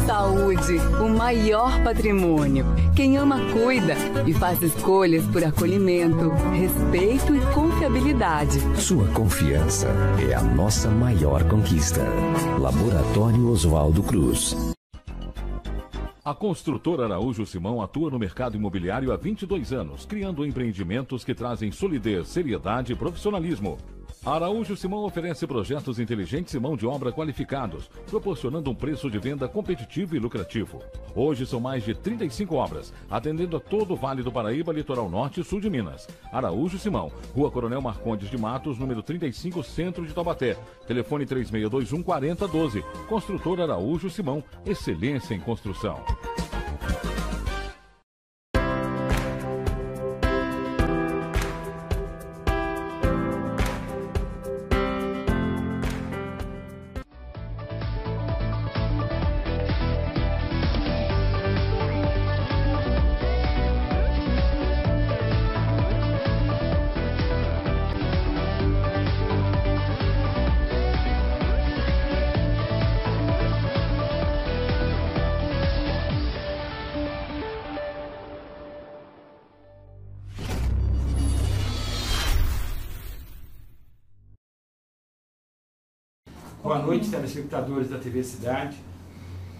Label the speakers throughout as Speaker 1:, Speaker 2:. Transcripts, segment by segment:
Speaker 1: Saúde, o maior patrimônio. Quem ama, cuida e faz escolhas por acolhimento, respeito e confiabilidade.
Speaker 2: Sua confiança é a nossa maior conquista. Laboratório Oswaldo Cruz.
Speaker 3: A construtora Araújo Simão atua no mercado imobiliário há 22 anos, criando empreendimentos que trazem solidez, seriedade e profissionalismo. A Araújo Simão oferece projetos inteligentes e mão de obra qualificados, proporcionando um preço de venda competitivo e lucrativo. Hoje são mais de 35 obras, atendendo a todo o Vale do Paraíba, Litoral Norte e Sul de Minas. Araújo Simão, Rua Coronel Marcondes de Matos, número 35, Centro de Taubaté. Telefone 3621 4012. Construtora Araújo Simão, excelência em construção.
Speaker 4: Boa noite, telespectadores da TV Cidade.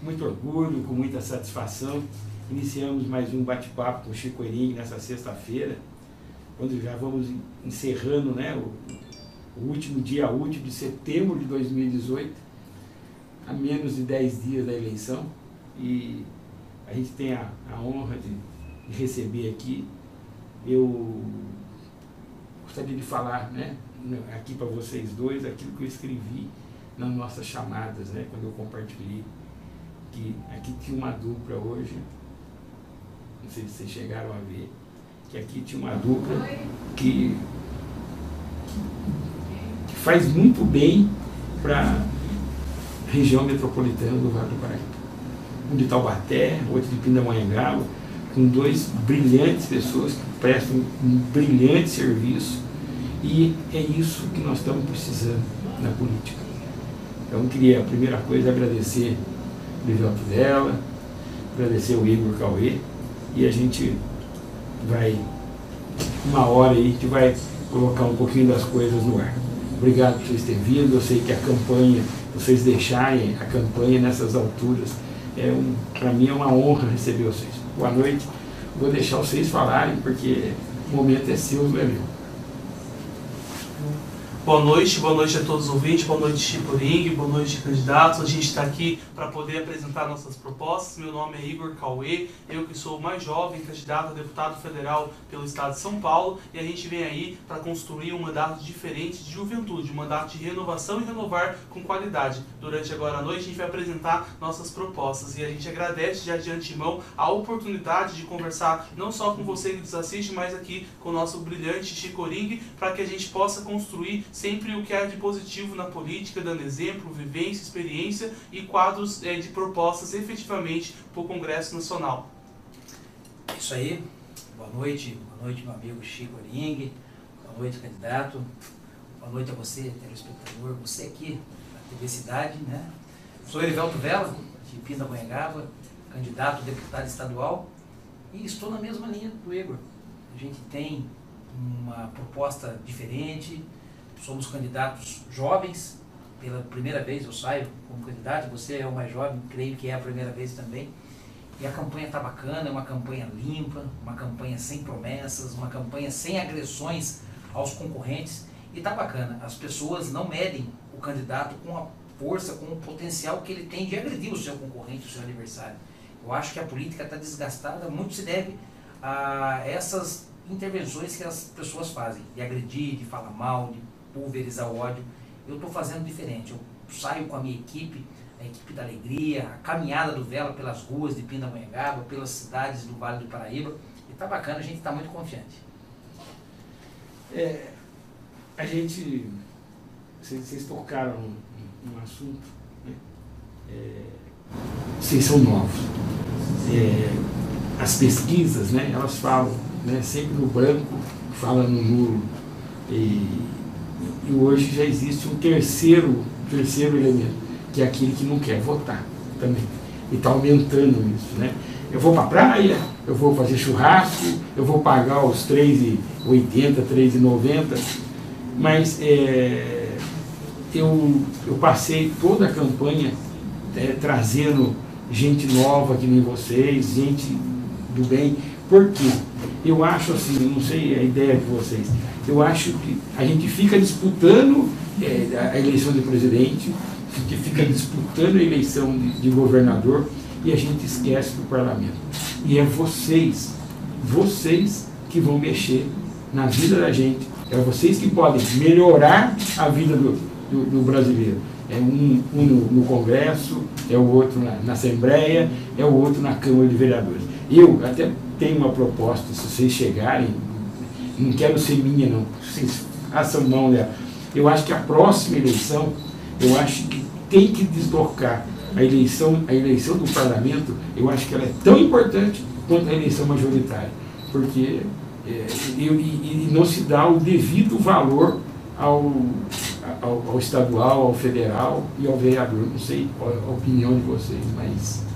Speaker 4: Muito orgulho, com muita satisfação, iniciamos mais um bate-papo com o Chico Erin nessa sexta-feira, quando já vamos encerrando, né, o último dia útil de setembro de 2018, a menos de 10 dias da eleição, e a gente tem a honra de receber aqui. Eu gostaria de falar, né, aqui para vocês dois aquilo que eu escrevi nas nossas chamadas, né, quando eu compartilhei, que aqui tinha uma dupla hoje, não sei se vocês chegaram a ver, que aqui tinha uma dupla que faz muito bem para a região metropolitana do Vale do Paraíba. Um de Taubaté, outro de Pindamonhangaba, com dois brilhantes pessoas que prestam um brilhante serviço, e é isso que nós estamos precisando na política. Então, eu queria, a primeira coisa, agradecer o Livelto Vela, agradecer o Igor Cauê, e a gente vai, uma hora aí, a gente vai colocar um pouquinho das coisas no ar. Obrigado por vocês terem vindo. Eu sei que a campanha, vocês deixarem a campanha nessas alturas, para mim é uma honra receber vocês. Boa noite. Vou deixar vocês falarem, porque o momento é seu, não é meu.
Speaker 5: Boa noite a todos os ouvintes, boa noite Chico Erin, boa noite candidatos. A gente está aqui para poder apresentar nossas propostas. Meu nome é Igor Cauê, eu que sou o mais jovem candidato a deputado federal pelo estado de São Paulo, e a gente vem aí para construir um mandato diferente de juventude, um mandato de renovação e renovar com qualidade. Durante agora à noite a gente vai apresentar nossas propostas, e a gente agradece já de antemão a oportunidade de conversar não só com você que nos assiste, mas aqui com o nosso brilhante Chico Erin, para que a gente possa construir sempre o que há de positivo na política, dando exemplo, vivência, experiência e quadros de propostas efetivamente para o Congresso Nacional.
Speaker 6: É isso aí. Boa noite meu amigo Chico Erin, boa noite candidato, boa noite a você, telespectador, você aqui na TV Cidade, né? Sou Livelto Vela, de Pindamonhangaba, candidato a deputado estadual, e estou na mesma linha do Igor. A gente tem uma proposta diferente. Somos candidatos jovens, pela primeira vez eu saio como candidato, você é o mais jovem, creio que é a primeira vez também. E a campanha está bacana, é uma campanha limpa, uma campanha sem promessas, uma campanha sem agressões aos concorrentes. E está bacana, as pessoas não medem o candidato com a força, com o potencial que ele tem de agredir o seu concorrente, o seu adversário. Eu acho que a política está desgastada, muito se deve a essas intervenções que as pessoas fazem, de agredir, de falar mal, de pulverizar o ódio. Eu estou fazendo diferente, eu saio com a minha equipe, a equipe da alegria, a caminhada do Vela pelas ruas de Pindamonhangaba, pelas cidades do Vale do Paraíba, e tá bacana, a gente está muito confiante.
Speaker 4: A gente, vocês tocaram um assunto, né? Vocês são novos. As pesquisas, né, elas falam, né, sempre no branco, fala no nulo, e hoje já existe um terceiro elemento, que é aquele que não quer votar também. E está aumentando isso, né? Eu vou para a praia, eu vou fazer churrasco, eu vou pagar os R$3,80, R$3,90, mas eu passei toda a campanha trazendo gente nova que nem vocês, gente do bem. Por quê? Eu acho assim, eu não sei a ideia de vocês, eu acho que a gente fica disputando a eleição de presidente, fica disputando a eleição de governador, e a gente esquece do parlamento. E é vocês que vão mexer na vida da gente, é vocês que podem melhorar a vida do brasileiro. É um no Congresso, é o outro na Assembleia, é o outro na Câmara de Vereadores. Eu até tenho uma proposta, se vocês chegarem, não quero ser minha não, vocês façam mão dela. Eu acho que a próxima eleição, eu acho que tem que deslocar a eleição do parlamento. Eu acho que ela é tão importante quanto a eleição majoritária, porque não se dá o devido valor ao estadual, ao federal e ao vereador. Não sei qual é a opinião de vocês, mas...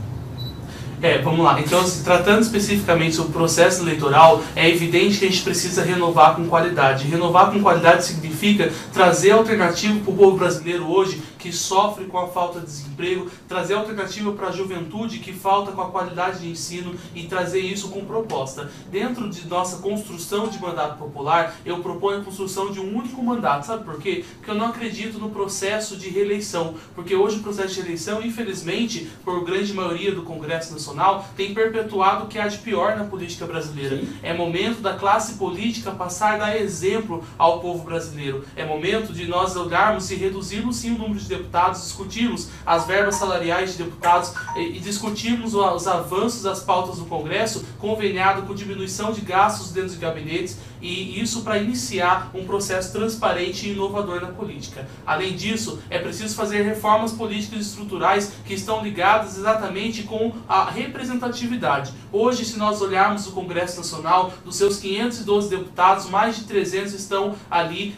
Speaker 5: Vamos lá. Então, tratando especificamente sobre o processo eleitoral, é evidente que a gente precisa renovar com qualidade. Renovar com qualidade significa trazer alternativa para o povo brasileiro hoje, que sofre com a falta de desemprego, trazer alternativa para a juventude que falta com a qualidade de ensino e trazer isso com proposta. Dentro de nossa construção de mandato popular, eu proponho a construção de um único mandato. Sabe por quê? Porque eu não acredito no processo de reeleição. Porque hoje o processo de eleição, infelizmente, por grande maioria do Congresso Nacional, tem perpetuado o que há de pior na política brasileira.
Speaker 4: Sim.
Speaker 5: É momento da classe política passar a dar exemplo ao povo brasileiro. É momento de nós olharmos e reduzirmos sim o número de deputados, discutirmos as verbas salariais de deputados e discutirmos os avanços das pautas do Congresso, conveniado com diminuição de gastos dentro de gabinetes, e isso para iniciar um processo transparente e inovador na política. Além disso, é preciso fazer reformas políticas e estruturais que estão ligadas exatamente com a representatividade. Hoje, se nós olharmos o Congresso Nacional, dos seus 512 deputados, mais de 300 estão ali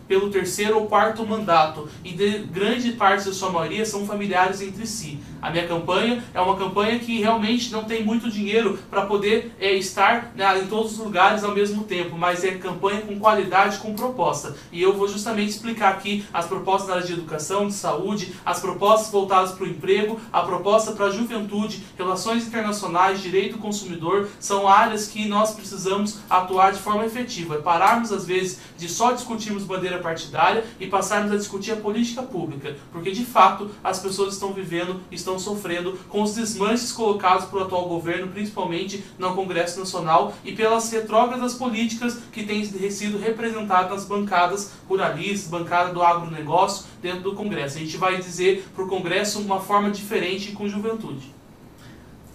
Speaker 5: pelo terceiro ou quarto mandato, e de grande parte da sua maioria são familiares entre si. A minha campanha é uma campanha que realmente não tem muito dinheiro para poder estar em todos os lugares ao mesmo tempo, mas é campanha com qualidade, com proposta. E eu vou justamente explicar aqui as propostas na área de educação, de saúde, as propostas voltadas para o emprego, a proposta para a juventude, relações internacionais, direito do consumidor, são áreas que nós precisamos atuar de forma efetiva. Pararmos, às vezes, de só discutirmos bandeira partidária e passarmos a discutir a política pública, porque, de fato, as pessoas estão vivendo, estão sofrendo com os desmanches colocados pelo atual governo, principalmente no Congresso Nacional, e pelas retrógradas políticas que têm sido representadas nas bancadas ruralistas, bancada do agronegócio dentro do Congresso. A gente vai dizer para o Congresso uma forma diferente com juventude.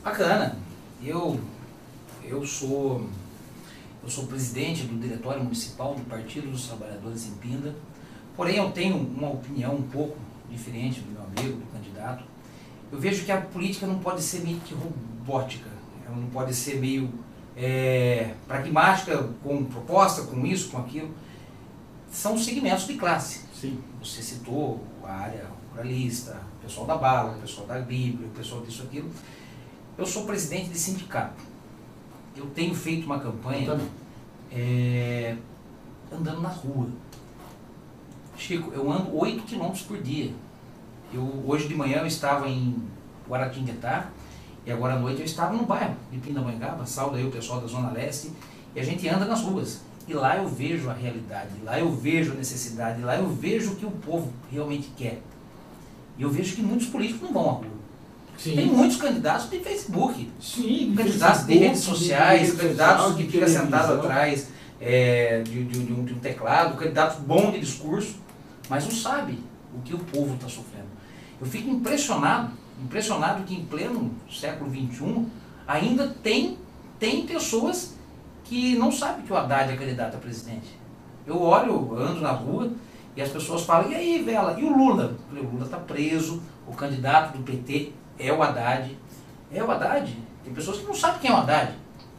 Speaker 6: Bacana. Eu sou presidente do Diretório Municipal do Partido dos Trabalhadores em Pinda, porém eu tenho uma opinião um pouco diferente do meu amigo, do candidato. Eu vejo que a política não pode ser meio que robótica, ela não pode ser meio pragmática, com proposta, com isso, com aquilo. São segmentos de classe.
Speaker 4: Sim.
Speaker 6: Você citou a área ruralista, o pessoal da bala, o pessoal da Bíblia, o pessoal disso, aquilo. Eu sou presidente de sindicato. Eu tenho feito uma campanha andando na rua. Chico, eu ando 8 km por dia. Hoje de manhã eu estava em Guaratinguetá e agora à noite eu estava no bairro de Pindamonhangaba, saúdo aí o pessoal da Zona Leste, e a gente anda nas ruas. E lá eu vejo a realidade, lá eu vejo a necessidade, lá eu vejo o que o povo realmente quer. E eu vejo que muitos políticos não vão à rua. Sim. Tem muitos candidatos de Facebook,
Speaker 4: sim,
Speaker 6: candidatos de redes sociais, candidatos que ficam sentados atrás de um teclado, candidatos bons de discurso, mas não sabe o que o povo está sofrendo. Eu fico impressionado que em pleno século XXI ainda tem pessoas que não sabem que o Haddad é candidato a presidente. Eu ando na rua e as pessoas falam, e aí, Vela, e o Lula? Eu falei, o Lula está preso, o candidato do PT é o Haddad. É o Haddad. Tem pessoas que não sabem quem é o Haddad.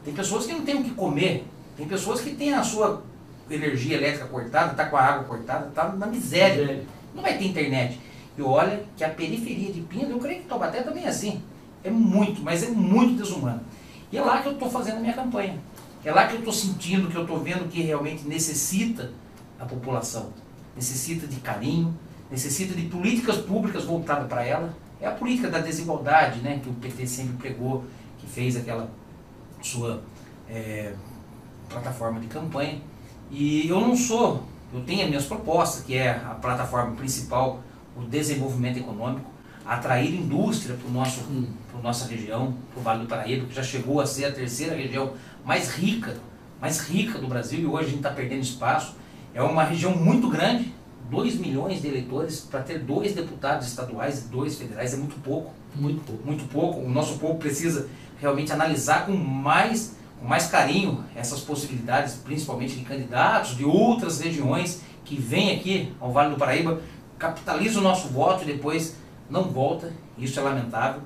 Speaker 6: Tem pessoas que não têm o que comer. Tem pessoas que têm a sua energia elétrica cortada, está com a água cortada, está na miséria. Não vai ter internet. E olha que a periferia de Pinda, eu creio que Taubaté também é assim. é muito, mas é muito desumano. E é lá que eu estou fazendo a minha campanha. É lá que eu estou sentindo, que eu estou vendo que realmente necessita a população. Necessita de carinho, necessita de políticas públicas voltadas para ela. É a política da desigualdade, né, que o PT sempre pregou, que fez aquela sua plataforma de campanha. E eu não sou, eu tenho as minhas propostas, que é a plataforma principal, o desenvolvimento econômico, atrair indústria para nossa região, para o Vale do Paraíba, que já chegou a ser a terceira região mais rica do Brasil, e hoje a gente está perdendo espaço. É uma região muito grande, 2 milhões de eleitores, para ter 2 deputados estaduais e 2 federais é muito pouco. Muito pouco. Muito pouco. O nosso povo precisa realmente analisar com mais carinho essas possibilidades, principalmente de candidatos de outras regiões que vêm aqui ao Vale do Paraíba, capitaliza o nosso voto e depois não volta. Isso é lamentável.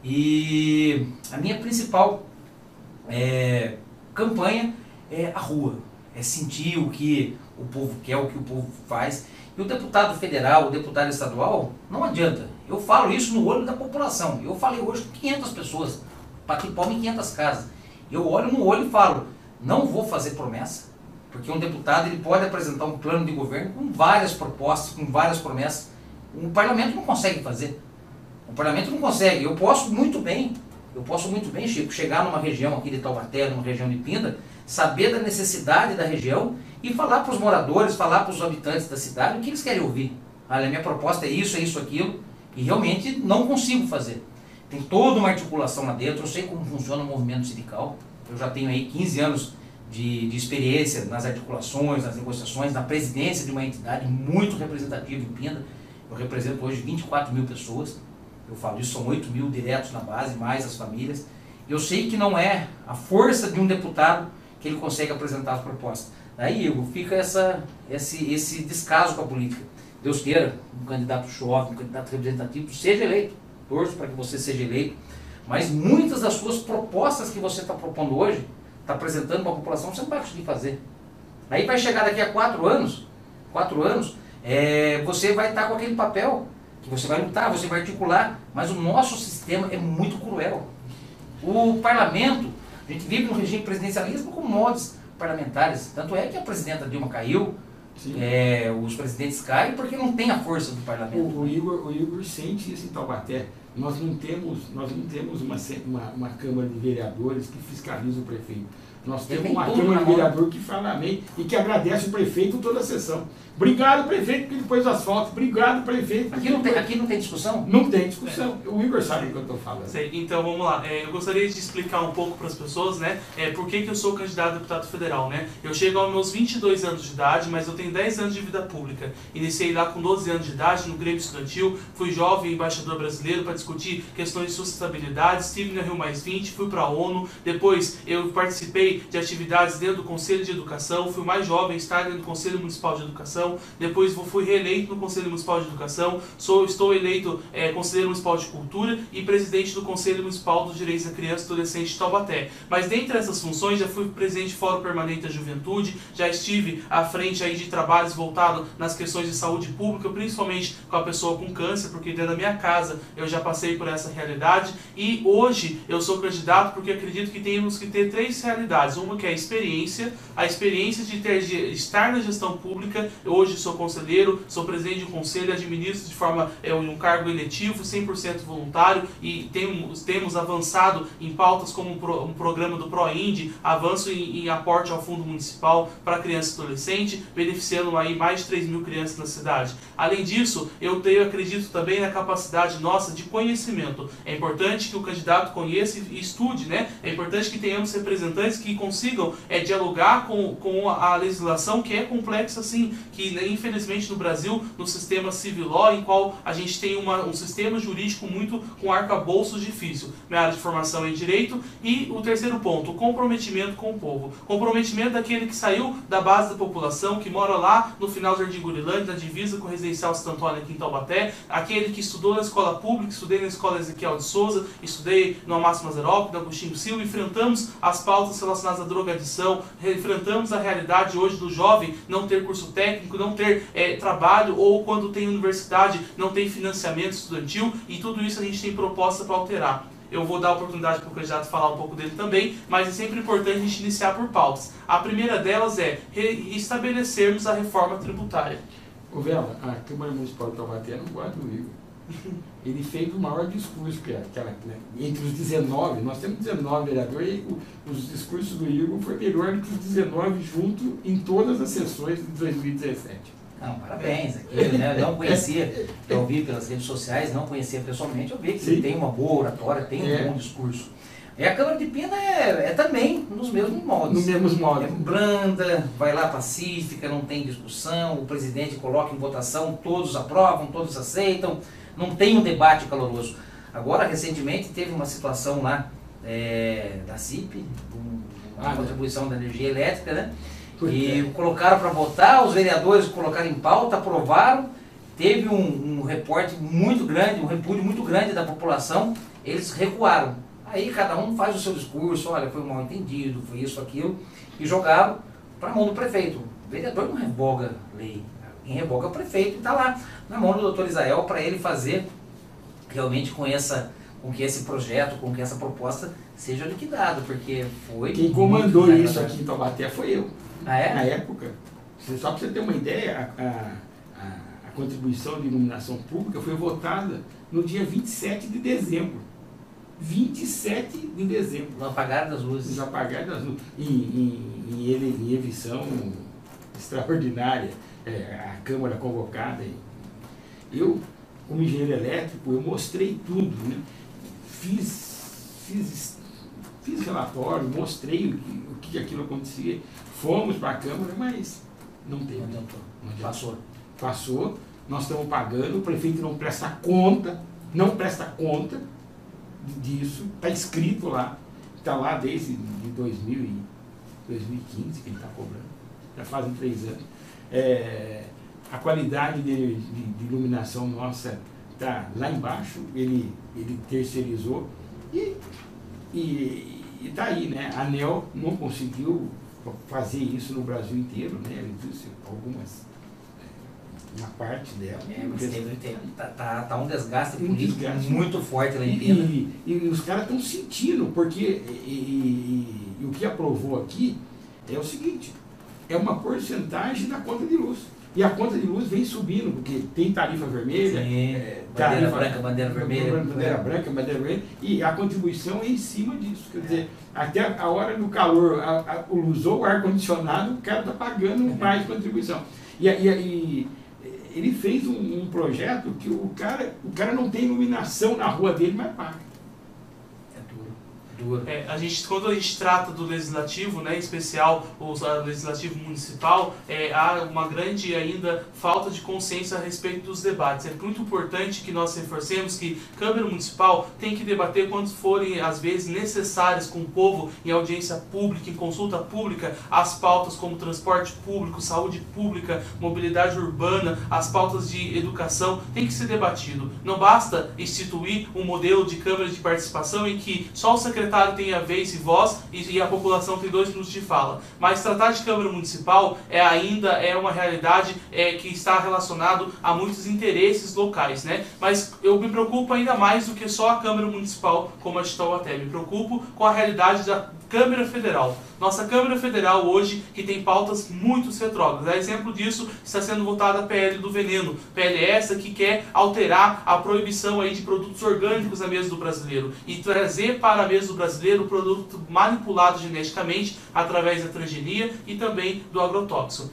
Speaker 6: E a minha principal campanha é a rua, é sentir o que o povo quer, o que o povo faz. E o deputado federal, o deputado estadual, não adianta. Eu falo isso no olho da população. Eu falei hoje com 500 pessoas, bati palma em 500 casas. Eu olho no olho e falo, não vou fazer promessa, porque um deputado ele pode apresentar um plano de governo com várias propostas, com várias promessas. Um parlamento não consegue fazer. O parlamento não consegue. Eu posso muito bem, Chico, chegar numa região aqui de Taubaté, numa região de Pinda, saber da necessidade da região e falar para os moradores, falar para os habitantes da cidade o que eles querem ouvir. Olha, a minha proposta é isso, aquilo, e realmente não consigo fazer. Tem toda uma articulação lá dentro, eu sei como funciona o movimento sindical, eu já tenho aí 15 anos de experiência nas articulações, nas negociações, na presidência de uma entidade muito representativa em Pinda. Eu represento hoje 24 mil pessoas, eu falo isso, são 8 mil diretos na base, mais as famílias. Eu sei que não é a força de um deputado que ele consegue apresentar as propostas. Daí, Igor, fica esse descaso com a política. Deus queira, um candidato jovem, um candidato representativo, seja eleito. Torço para que você seja eleito. Mas muitas das suas propostas que você está propondo hoje, está apresentando para a população, você não vai conseguir fazer. Aí vai chegar daqui a 4 anos, você vai estar com aquele papel, que você vai lutar, você vai articular, mas o nosso sistema é muito cruel. O parlamento, a gente vive num regime presidencialismo com modos parlamentares, tanto é que a presidenta Dilma caiu, os presidentes caem porque não tem a força do parlamento.
Speaker 4: O Igor sente isso em Taubaté. Nós não temos uma Câmara de Vereadores que fiscaliza o prefeito. Nós temos uma Câmara de Vereadores que fala amém e que agradece o prefeito toda a sessão. Obrigado, prefeito, porque ele pôs asfalto. Obrigado, prefeito.
Speaker 6: Aqui não tem discussão?
Speaker 4: Não tem discussão. O Igor sabe o que eu estou falando.
Speaker 5: Sei. Então vamos lá. Eu gostaria de explicar um pouco para as pessoas, né, por que eu sou candidato a deputado federal, né? Eu chego aos meus 22 anos de idade, mas eu tenho 10 anos de vida pública. Iniciei lá com 12 anos de idade no Grêmio Estudantil, fui jovem embaixador brasileiro para discutir questões de sustentabilidade, estive na Rio+20, fui para a ONU, depois eu participei de atividades dentro do Conselho de Educação, fui mais jovem, estar dentro do Conselho Municipal de Educação, depois fui reeleito no Conselho Municipal de Educação, estou eleito Conselheiro Municipal de Cultura e presidente do Conselho Municipal dos Direitos da Criança e Adolescente de Taubaté. Mas dentre essas funções, já fui presidente do Fórum Permanente da Juventude, já estive à frente aí de trabalhos voltados nas questões de saúde pública, principalmente com a pessoa com câncer, porque dentro da minha casa eu já passei por essa realidade, e hoje eu sou candidato porque acredito que temos que ter 3 realidades. Uma que é a experiência de estar na gestão pública. Hoje sou conselheiro, sou presidente de um conselho, administro de forma um cargo eletivo, 100% voluntário, e temos avançado em pautas como um programa do ProInd, avanço em aporte ao fundo municipal para criança e adolescente, beneficiando aí mais de 3 mil crianças na cidade. Além disso, eu acredito também na capacidade nossa de conhecimento. É importante que o candidato conheça e estude, né? É importante que tenhamos representantes que consigam dialogar com a legislação, que é complexa, sim, que infelizmente no Brasil, no sistema civil law, em qual a gente tem um sistema jurídico muito com arcabouços difícil. Minha área de formação é em direito. E o terceiro ponto, o comprometimento com o povo. Comprometimento daquele que saiu da base da população, que mora lá no final do Jardim Gurilândia, na divisa com o Residencial Santo Antônio aqui em Taubaté, aquele que estudou na escola pública, estudei na escola Ezequiel de Souza, estudei no Amácio Mazerope, no Agostinho Silva, enfrentamos as pautas relacionadas à drogadição, enfrentamos a realidade hoje do jovem não ter curso técnico, não ter trabalho, ou quando tem universidade não tem financiamento estudantil, e tudo isso a gente tem proposta para alterar. eu vou dar a oportunidade para o candidato falar um pouco dele também, mas é sempre importante a gente iniciar por pautas. A primeira delas é estabelecermos a reforma tributária.
Speaker 4: Ô Vela, a Câmara Municipal de Taubaté não gosta do Igor. Ele fez o maior discurso, que é aquela, né, entre os 19, nós temos 19 vereadores, e os discursos do Igor foi melhor do que os 19 junto em todas as sessões de 2017.
Speaker 6: Não, parabéns. Aqui, né, eu não conhecia, eu ouvi pelas redes sociais, não conhecia pessoalmente, eu vi que ele tem uma boa oratória, tem um bom discurso. E a Câmara de Pina é também nos mesmos modos.
Speaker 4: Nos mesmos modos.
Speaker 6: É branda, vai lá pacífica, não tem discussão, o presidente coloca em votação, todos aprovam, todos aceitam, não tem um debate caloroso. Agora, recentemente, teve uma situação lá da CIP, uma contribuição da energia elétrica, né? E colocaram para votar, os vereadores colocaram em pauta, aprovaram, teve um reporte muito grande, um repúdio muito grande da população, eles recuaram. Aí cada um faz o seu discurso, olha, foi um mal entendido, foi isso, aquilo, e jogaram para a mão do prefeito. O vereador não revoga lei, quem revoga é o prefeito, e está lá na mão do doutor Israel para ele fazer realmente com que esse projeto, com que essa proposta seja liquidada, porque foi...
Speaker 4: Quem comandou isso aqui em Taubaté foi eu.
Speaker 6: Ah, é?
Speaker 4: Na época, só para você ter uma ideia, a contribuição de iluminação pública foi votada no dia 27 de dezembro. 27 de dezembro.
Speaker 6: No apagar das luzes.
Speaker 4: No apagar das luzes. Em eleição extraordinária, a Câmara convocada. Eu, como engenheiro elétrico, eu mostrei tudo, né? Fiz relatório, mostrei o que aquilo acontecia. Fomos para a Câmara, mas não teve.
Speaker 6: Não adiantou. Passou.
Speaker 4: Passou, nós estamos pagando, o prefeito não presta conta disso, está escrito lá, está lá desde 2015 que ele está cobrando, já fazem 3 anos. A qualidade de iluminação nossa está lá embaixo, ele terceirizou e está aí, né? A ANEEL não conseguiu fazer isso no Brasil inteiro, né? Ele disse uma parte dela.
Speaker 6: Mas tá um desgaste político muito forte lá em Pina.
Speaker 4: E os caras estão sentindo, porque o que aprovou aqui é o seguinte, é uma porcentagem da conta de luz. E a conta de luz vem subindo, porque tem tarifa vermelha,
Speaker 6: bandeira branca, bandeira vermelha.
Speaker 4: Bandeira branca, bandeira vermelha, e a contribuição é em cima disso. Quer dizer, até a hora do calor, usou o ar-condicionado, o cara está pagando mais contribuição. E ele fez um projeto que o cara não tem iluminação na rua dele, mas paga.
Speaker 5: Quando a gente trata do legislativo, né, em especial o legislativo municipal, há uma grande ainda falta de consciência a respeito dos debates. É muito importante que nós reforcemos que Câmara Municipal tem que debater quando forem, às vezes, necessárias com o povo, em audiência pública, em consulta pública, as pautas como transporte público, saúde pública, mobilidade urbana, as pautas de educação, tem que ser debatido. Não basta instituir um modelo de Câmara de participação em que só o secretário tem a vez e voz e a população tem 2 minutos de fala. Mas tratar de Câmara Municipal ainda é uma realidade que está relacionado a muitos interesses locais, né? Mas eu me preocupo ainda mais do que só a Câmara Municipal como a de Taubaté. Me preocupo com a realidade da Câmara Federal. Nossa Câmara Federal hoje, que tem pautas muito retrógradas. A exemplo disso, está sendo votada a PL do veneno. PL essa que quer alterar a proibição aí de produtos orgânicos na mesa do brasileiro e trazer para a mesa do brasileiro o produto manipulado geneticamente através da transgenia e também do agrotóxico.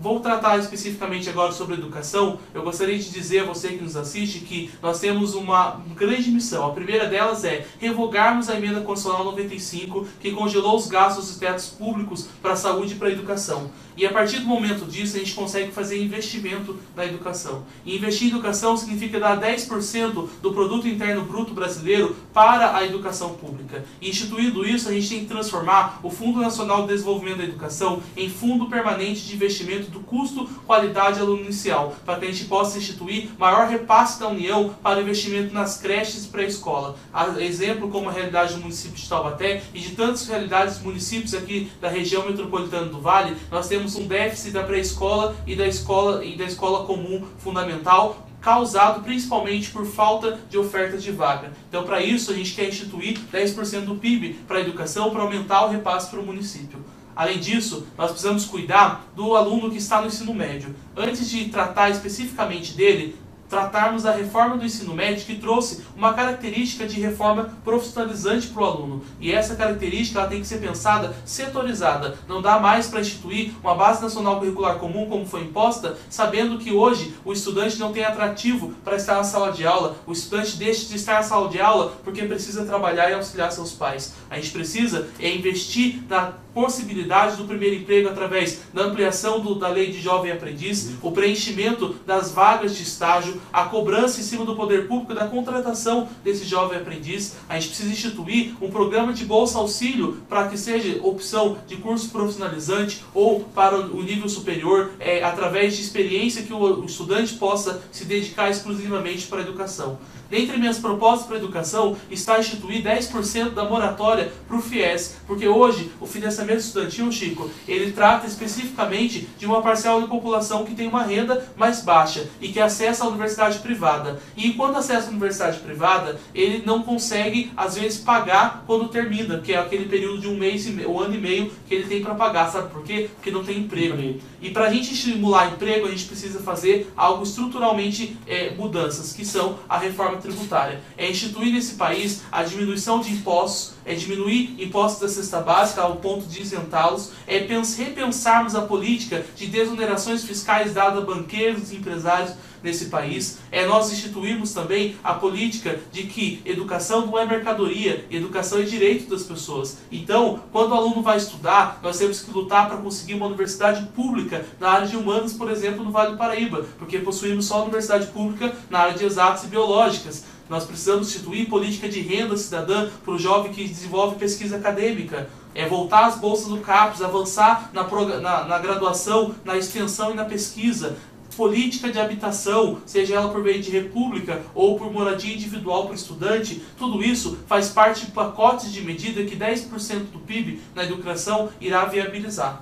Speaker 5: Vou tratar especificamente agora sobre educação. Eu gostaria de dizer a você que nos assiste que nós temos uma grande missão. A primeira delas é revogarmos a emenda constitucional 95, que congelou os gastos dos tetos públicos para a saúde e para a educação. E a partir do momento disso, a gente consegue fazer investimento na educação. E investir em educação significa dar 10% do produto interno bruto brasileiro para a educação pública. E instituindo isso, a gente tem que transformar o Fundo Nacional de Desenvolvimento da Educação em fundo permanente de investimento do custo, qualidade e aluno inicial, para que a gente possa instituir maior repasse da União para o investimento nas creches e pré-escola. Exemplo como a realidade do município de Taubaté e de tantas realidades dos municípios aqui da região metropolitana do Vale, nós temos um déficit da pré-escola e da escola comum fundamental causado principalmente por falta de oferta de vaga. Então, para isso, a gente quer instituir 10% do PIB para a educação, para aumentar o repasse para o município. Além disso, nós precisamos cuidar do aluno que está no ensino médio. Antes de tratar especificamente dele, tratarmos da reforma do ensino médio, que trouxe uma característica de reforma profissionalizante para o aluno. E essa característica ela tem que ser pensada setorizada. Não dá mais para instituir uma base nacional curricular comum como foi imposta, sabendo que hoje o estudante não tem atrativo para estar na sala de aula. O estudante deixa de estar na sala de aula porque precisa trabalhar e auxiliar seus pais. A gente precisa investir na possibilidade do primeiro emprego através da ampliação da lei de jovem aprendiz, o preenchimento das vagas de estágio, a cobrança em cima do poder público da contratação desse jovem aprendiz. A gente precisa instituir um programa de bolsa auxílio para que seja opção de curso profissionalizante ou para o nível superior, através de experiência que o estudante possa se dedicar exclusivamente para a educação. Dentre minhas propostas para a educação está instituir 10% da moratória para o FIES, porque hoje o financiamento estudantil, Chico, ele trata especificamente de uma parcela da população que tem uma renda mais baixa e que acessa a universidade privada. E quando acessa a universidade privada, ele não consegue, às vezes, pagar quando termina, que é aquele período de um ano e meio que ele tem para pagar. Sabe por quê? Porque não tem emprego. E para a gente estimular emprego, a gente precisa fazer algo estruturalmente mudanças, que são a reforma tributária. É instituir nesse país a diminuição de impostos, é diminuir impostos da cesta básica ao ponto de isentá-los, é repensarmos a política de desonerações fiscais dada a banqueiros e empresários nesse país, é nós instituirmos também a política de que educação não é mercadoria, educação é direito das pessoas. Então, quando o aluno vai estudar, nós temos que lutar para conseguir uma universidade pública na área de humanas, por exemplo, no Vale do Paraíba, porque possuímos só universidade pública na área de exatas e biológicas. Nós precisamos instituir política de renda cidadã para o jovem que desenvolve pesquisa acadêmica. É voltar às bolsas do CAPES, avançar na graduação, na extensão e na pesquisa. Política de habitação, seja ela por meio de república ou por moradia individual para o estudante, tudo isso faz parte de pacotes de medida que 10% do PIB na educação irá viabilizar.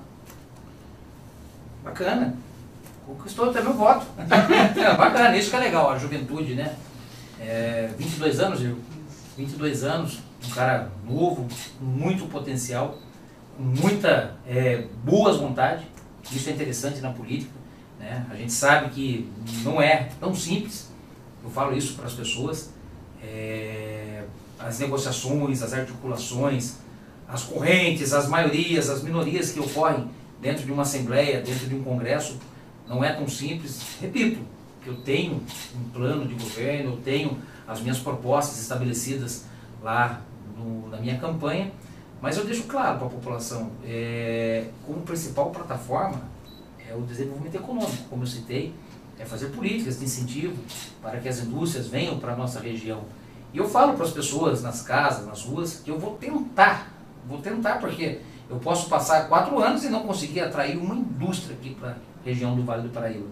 Speaker 6: Bacana. Conquistou até meu voto. Bacana, isso que é legal, a juventude, né? 22 anos, 22 anos, um cara novo, com muito potencial, com muita boas vontade. Isso é interessante na política, né? A gente sabe que não é tão simples, eu falo isso para as pessoas, as negociações, as articulações, as correntes, as maiorias, as minorias que ocorrem dentro de uma assembleia, dentro de um congresso, não é tão simples. Repito, que eu tenho um plano de governo, eu tenho as minhas propostas estabelecidas lá na minha campanha, mas eu deixo claro para a população, como principal plataforma é o desenvolvimento econômico, como eu citei, é fazer políticas de incentivo para que as indústrias venham para a nossa região. E eu falo para as pessoas nas casas, nas ruas, que eu vou tentar porque eu posso passar 4 anos e não conseguir atrair uma indústria aqui para a região do Vale do Paraíba.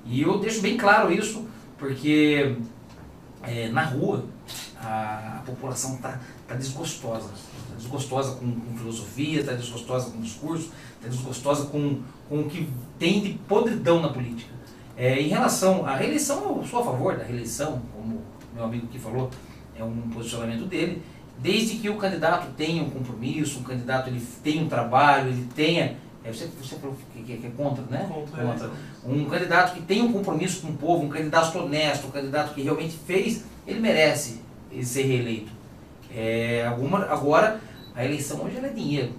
Speaker 6: E eu deixo bem claro isso, porque na rua a população está desgostosa. Está desgostosa com filosofia, está desgostosa com discurso, está desgostosa com o que tem de podridão na política. Em relação à reeleição, eu sou a favor da reeleição, como meu amigo aqui falou, é um posicionamento dele, desde que o candidato tenha um compromisso, o candidato ele tenha um trabalho, ele tenha... Você falou que é contra, né? Contra. Um candidato que tem um compromisso com o povo, um candidato honesto, um candidato que realmente fez, ele merece ser reeleito. Agora, a eleição hoje ela é dinheiro.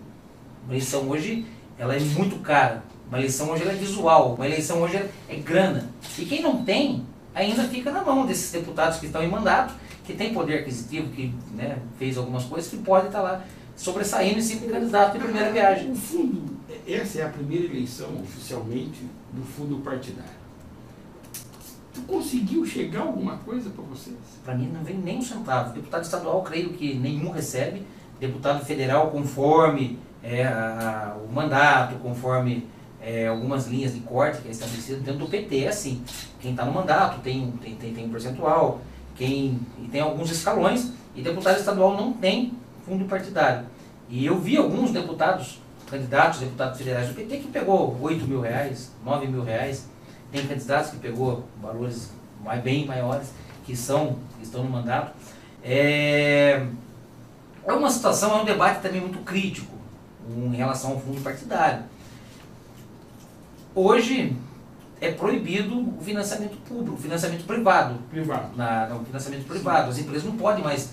Speaker 6: Uma eleição hoje ela é muito cara. Uma eleição hoje ela é visual. Uma eleição hoje é grana. E quem não tem, ainda fica na mão desses deputados que estão em mandato, que tem poder aquisitivo, que fez algumas coisas, que pode estar lá sobressaindo esse candidato de primeira viagem.
Speaker 4: No fundo, essa é a primeira eleição oficialmente do fundo partidário. Tu conseguiu chegar alguma coisa para vocês?
Speaker 6: Para mim não vem nem um centavo. Deputado estadual, creio que nenhum recebe. Deputado federal, conforme o mandato, conforme algumas linhas de corte que é estabelecido dentro do PT, é assim. Quem está no mandato tem um percentual, e tem alguns escalões, e deputado estadual não tem fundo partidário. E eu vi alguns deputados federais do PT que pegou R$8 mil, R$9 mil. Tem candidatos que pegou valores bem maiores, que estão no mandato. É uma situação, é um debate também muito crítico em relação ao fundo partidário. Hoje é proibido o financiamento público, o financiamento privado. O financiamento privado. As empresas não podem mais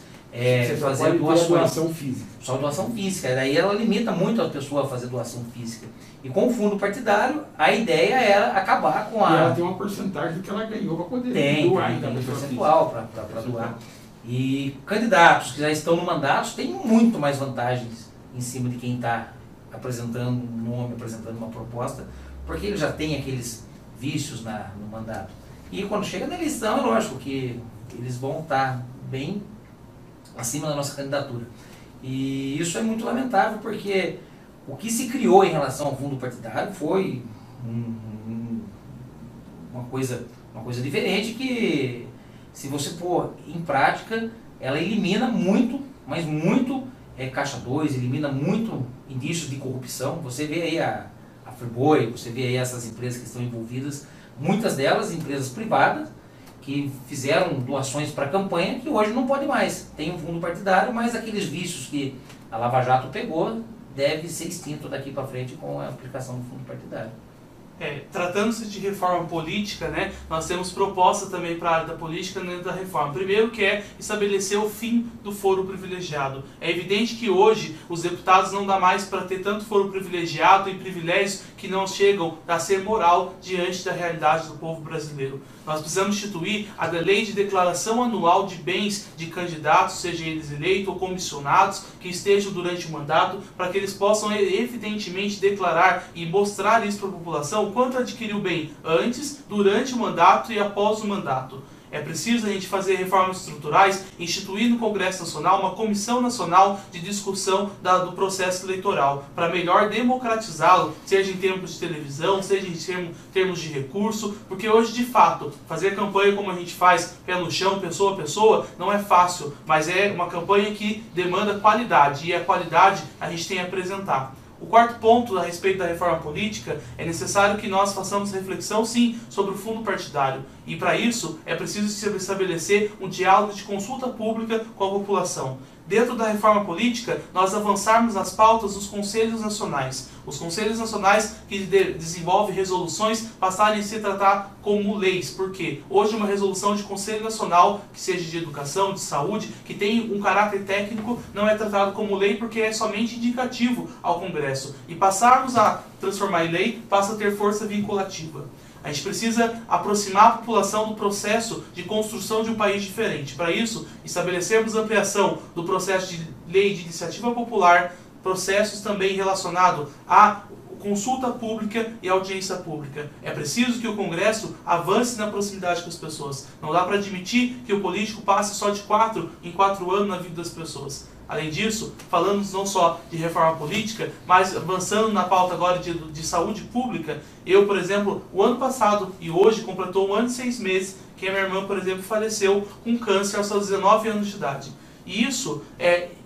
Speaker 6: fazer
Speaker 4: doação física.
Speaker 6: Só doação física. Daí ela limita muito a pessoa a fazer doação física. E com o fundo partidário, a ideia era acabar com a...
Speaker 4: E ela tem uma porcentagem do que ela ganhou para poder doar.
Speaker 6: Tem um percentual para doar. E candidatos que já estão no mandato têm muito mais vantagens em cima de quem está apresentando um nome, apresentando uma proposta, porque ele já tem aqueles vícios no mandato. E quando chega na eleição, é lógico que eles vão estar bem acima da nossa candidatura. E isso é muito lamentável, porque o que se criou em relação ao fundo partidário foi uma coisa diferente, que se você pôr em prática, ela elimina muito, mas muito Caixa 2, elimina muito indícios de corrupção. Você vê aí a Friboi, você vê aí essas empresas que estão envolvidas, muitas delas empresas privadas, que fizeram doações para a campanha, que hoje não pode mais. Tem um fundo partidário, mas aqueles vícios que a Lava Jato pegou deve ser extinto daqui para frente com a aplicação do fundo partidário.
Speaker 5: Tratando-se de reforma política, né, nós temos proposta também para a área da política dentro da reforma. Primeiro, que é estabelecer o fim do foro privilegiado. É evidente que hoje os deputados não dá mais para ter tanto foro privilegiado e privilégios que não chegam a ser moral diante da realidade do povo brasileiro. Nós precisamos instituir a lei de declaração anual de bens de candidatos, seja eles eleitos ou comissionados, que estejam durante o mandato, para que eles possam evidentemente declarar e mostrar isso para a população, quanto adquiriu bem antes, durante o mandato e após o mandato. É preciso a gente fazer reformas estruturais, instituir no Congresso Nacional uma comissão nacional de discussão do processo eleitoral, para melhor democratizá-lo, seja em termos de televisão, seja em termos de recurso, porque hoje, de fato, fazer campanha como a gente faz, pé no chão, pessoa a pessoa, não é fácil, mas é uma campanha que demanda qualidade, e a qualidade a gente tem a apresentar. O quarto ponto a respeito da reforma política, é necessário que nós façamos reflexão, sim, sobre o fundo partidário. E para isso é preciso se estabelecer um diálogo de consulta pública com a população. Dentro da reforma política, nós avançarmos nas pautas dos conselhos nacionais. Os conselhos nacionais que desenvolvem resoluções passarem a se tratar como leis. Por quê? Hoje uma resolução de conselho nacional, que seja de educação, de saúde, que tem um caráter técnico, não é tratado como lei porque é somente indicativo ao Congresso. E passarmos a transformar em lei, passa a ter força vinculativa. A gente precisa aproximar a população do processo de construção de um país diferente. Para isso, estabelecermos ampliação do processo de lei de iniciativa popular, processos também relacionados à consulta pública e audiência pública. É preciso que o Congresso avance na proximidade com as pessoas. Não dá para admitir que o político passe só de 4 em 4 anos na vida das pessoas. Além disso, falamos não só de reforma política, mas avançando na pauta agora de saúde pública. Eu, por exemplo, o ano passado e hoje completou 1 ano e 6 meses que a minha irmã, por exemplo, faleceu com câncer aos seus 19 anos de idade. E isso,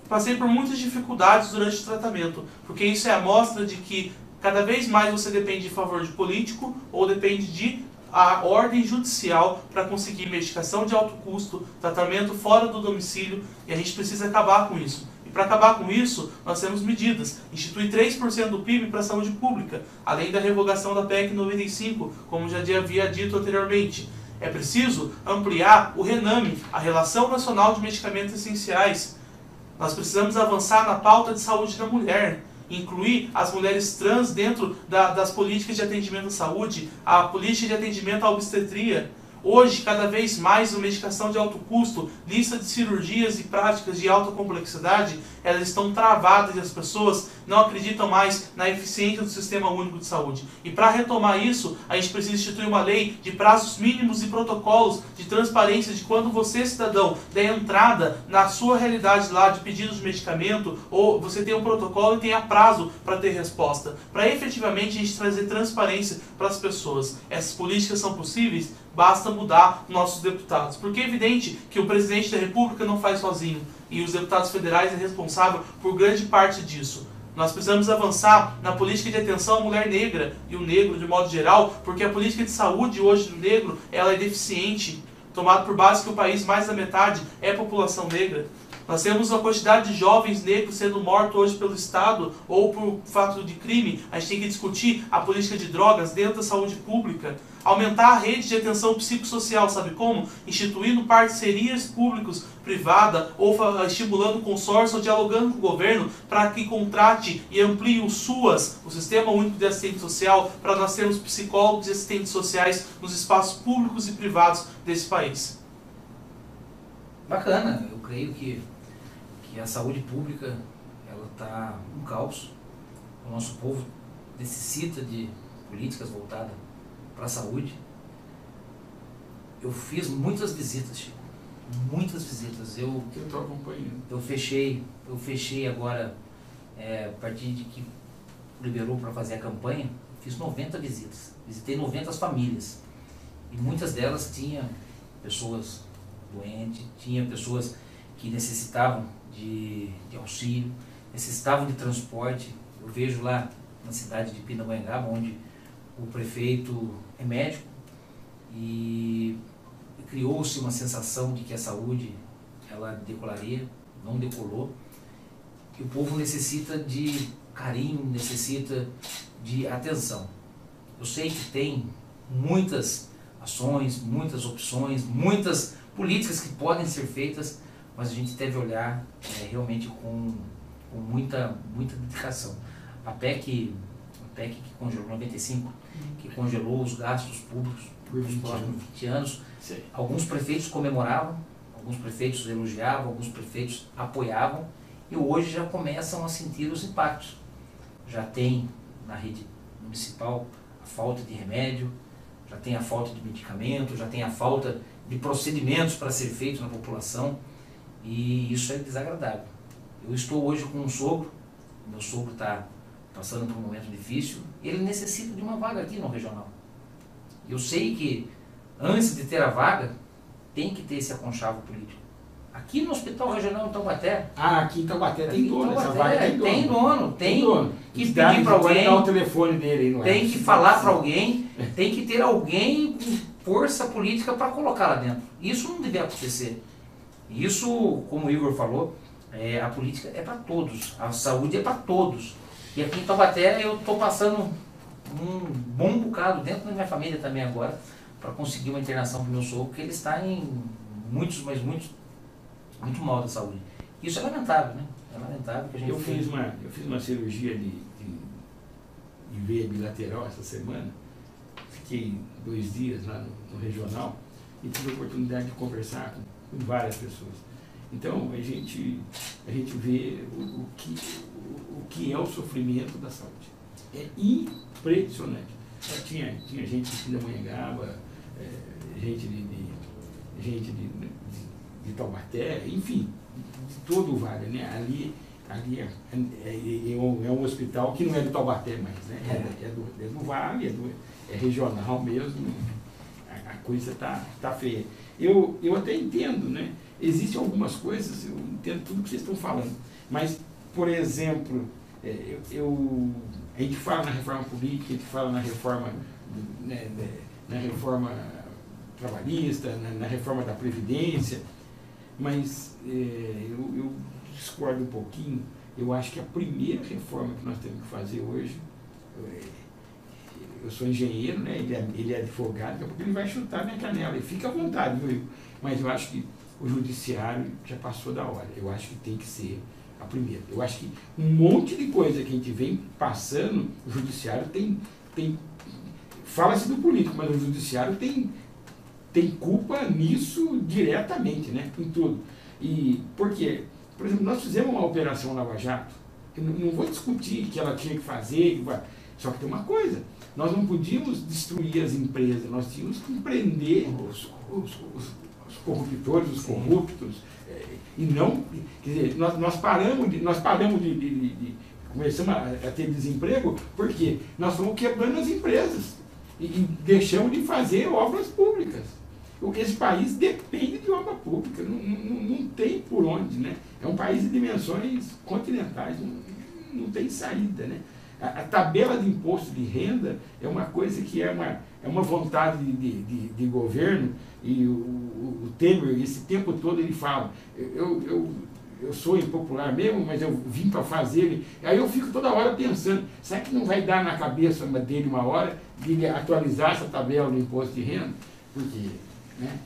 Speaker 5: passei por muitas dificuldades durante o tratamento, porque isso é a mostra de que cada vez mais você depende de favor de político ou depende de a ordem judicial para conseguir medicação de alto custo, tratamento fora do domicílio, e a gente precisa acabar com isso. E para acabar com isso, nós temos medidas. Instituir 3% do PIB para a saúde pública, além da revogação da PEC 95, como já havia dito anteriormente. É preciso ampliar o RENAME, a Relação Nacional de Medicamentos Essenciais. Nós precisamos avançar na pauta de saúde da mulher, incluir as mulheres trans dentro das políticas de atendimento à saúde, a política de atendimento à obstetria. Hoje, cada vez mais, a medicação de alto custo, lista de cirurgias e práticas de alta complexidade, elas estão travadas e as pessoas não acreditam mais na eficiência do Sistema Único de Saúde. E para retomar isso, a gente precisa instituir uma lei de prazos mínimos e protocolos de transparência de quando você, cidadão, der entrada na sua realidade lá de pedido de medicamento, ou você tem um protocolo e tenha prazo para ter resposta. Para efetivamente a gente trazer transparência para as pessoas. Essas políticas são possíveis? Basta mudar nossos deputados. Porque é evidente que o presidente da República não faz sozinho. E os deputados federais é responsável por grande parte disso. Nós precisamos avançar na política de atenção à mulher negra e o negro de modo geral, porque a política de saúde hoje do negro ela é deficiente. tomado por base que o país, mais da metade, é população negra. Nós temos uma quantidade de jovens negros sendo mortos hoje pelo Estado ou por fato de crime. A gente tem que discutir a política de drogas dentro da saúde pública. Aumentar a rede de atenção psicossocial, sabe como? Instituindo parcerias públicos-privada ou estimulando consórcio ou dialogando com o governo para que contrate e amplie o SUAS, o Sistema Único de Assistência Social, para nós termos psicólogos e assistentes sociais nos espaços públicos e privados desse país.
Speaker 6: Bacana, eu creio que a saúde pública ela está um caos. O nosso povo necessita de políticas voltadas para a saúde. Eu fiz muitas visitas, Chico, muitas visitas. Eu estou acompanhando. Eu fechei agora, a partir de que liberou para fazer a campanha, fiz 90 visitas. Visitei 90 famílias e muitas delas tinham pessoas doentes, tinha pessoas que necessitavam de auxílio, necessitavam de transporte. Eu vejo lá na cidade de Pindamonhangaba, onde o prefeito é médico, e criou-se uma sensação de que a saúde ela decolaria, não decolou, que o povo necessita de carinho, necessita de atenção. Eu sei que tem muitas ações, muitas opções, muitas políticas que podem ser feitas, mas a gente deve olhar realmente com muita dedicação. A PEC que congelou, 95, que congelou os gastos públicos nos próximos 20 anos, sim. Alguns prefeitos comemoravam, alguns prefeitos elogiavam, alguns prefeitos apoiavam, e hoje já começam a sentir os impactos. Já tem na rede municipal a falta de remédio, já tem a falta de medicamento, já tem a falta de procedimentos para ser feitos na população, e isso é desagradável. Eu estou hoje com um sogro, meu sogro está passando por um momento difícil, ele necessita de uma vaga aqui no regional. Eu sei que antes de ter a vaga, tem que ter esse aconchavo político. Aqui no Hospital Regional em Taubaté...
Speaker 4: aqui em Taubaté tem dono, essa vaga
Speaker 6: tem dono. Tem que pedir para alguém,
Speaker 4: dar o telefone dele, não é?
Speaker 6: Tem que falar para alguém, tem que ter alguém com força política para colocar lá dentro. Isso não deve acontecer. Isso, como o Igor falou, a política é para todos, a saúde é para todos. E aqui em Taubaté eu estou passando um bom bocado dentro da minha família também agora, para conseguir uma internação para o meu sogro, porque ele está em muito mal da saúde. Isso é lamentável, né? É lamentável que a gente...
Speaker 4: Eu fiz uma cirurgia de veia bilateral essa semana, fiquei 2 dias lá no regional e tive a oportunidade de conversar com várias pessoas. Então a gente vê o que é o sofrimento da saúde. É impressionante. Tinha gente de Pindamonhangaba, gente de Taubaté, enfim, de todo o vale, né? Ali é um hospital que não é de Taubaté mais, né? É do vale, é regional mesmo, a coisa tá feia. Eu até entendo, né? Existem algumas coisas, eu entendo tudo que vocês estão falando, mas, por exemplo, a gente fala na reforma política, a gente fala na reforma, na reforma trabalhista, na reforma da Previdência, mas eu discordo um pouquinho. Eu acho que a primeira reforma que nós temos que fazer hoje, eu sou engenheiro, né? Ele é advogado, daqui a pouco ele vai chutar minha canela, e fica à vontade, viu? Mas eu acho que o judiciário já passou da hora. Eu acho que tem que ser a primeira. Eu acho que um monte de coisa que a gente vem passando, o judiciário tem fala-se do político, mas o judiciário tem culpa nisso diretamente, né? Em tudo. E por quê? Por exemplo, nós fizemos uma operação Lava Jato, eu não vou discutir que ela tinha que fazer, só que tem uma coisa, nós não podíamos destruir as empresas, nós tínhamos que prender os corruptores, os corruptos, e não, quer dizer, nós paramos de começamos a ter desemprego, porque nós fomos quebrando as empresas e deixamos de fazer obras públicas. Esse país depende de obra pública, não tem por onde, né? É um país de dimensões continentais, não tem saída, né? A tabela de imposto de renda é uma coisa que é uma vontade de governo, e o Temer, esse tempo todo, ele fala, eu sou impopular mesmo, mas eu vim para fazer. Aí eu fico toda hora pensando, será que não vai dar na cabeça dele uma hora de ele atualizar essa tabela do imposto de renda? Porque, né?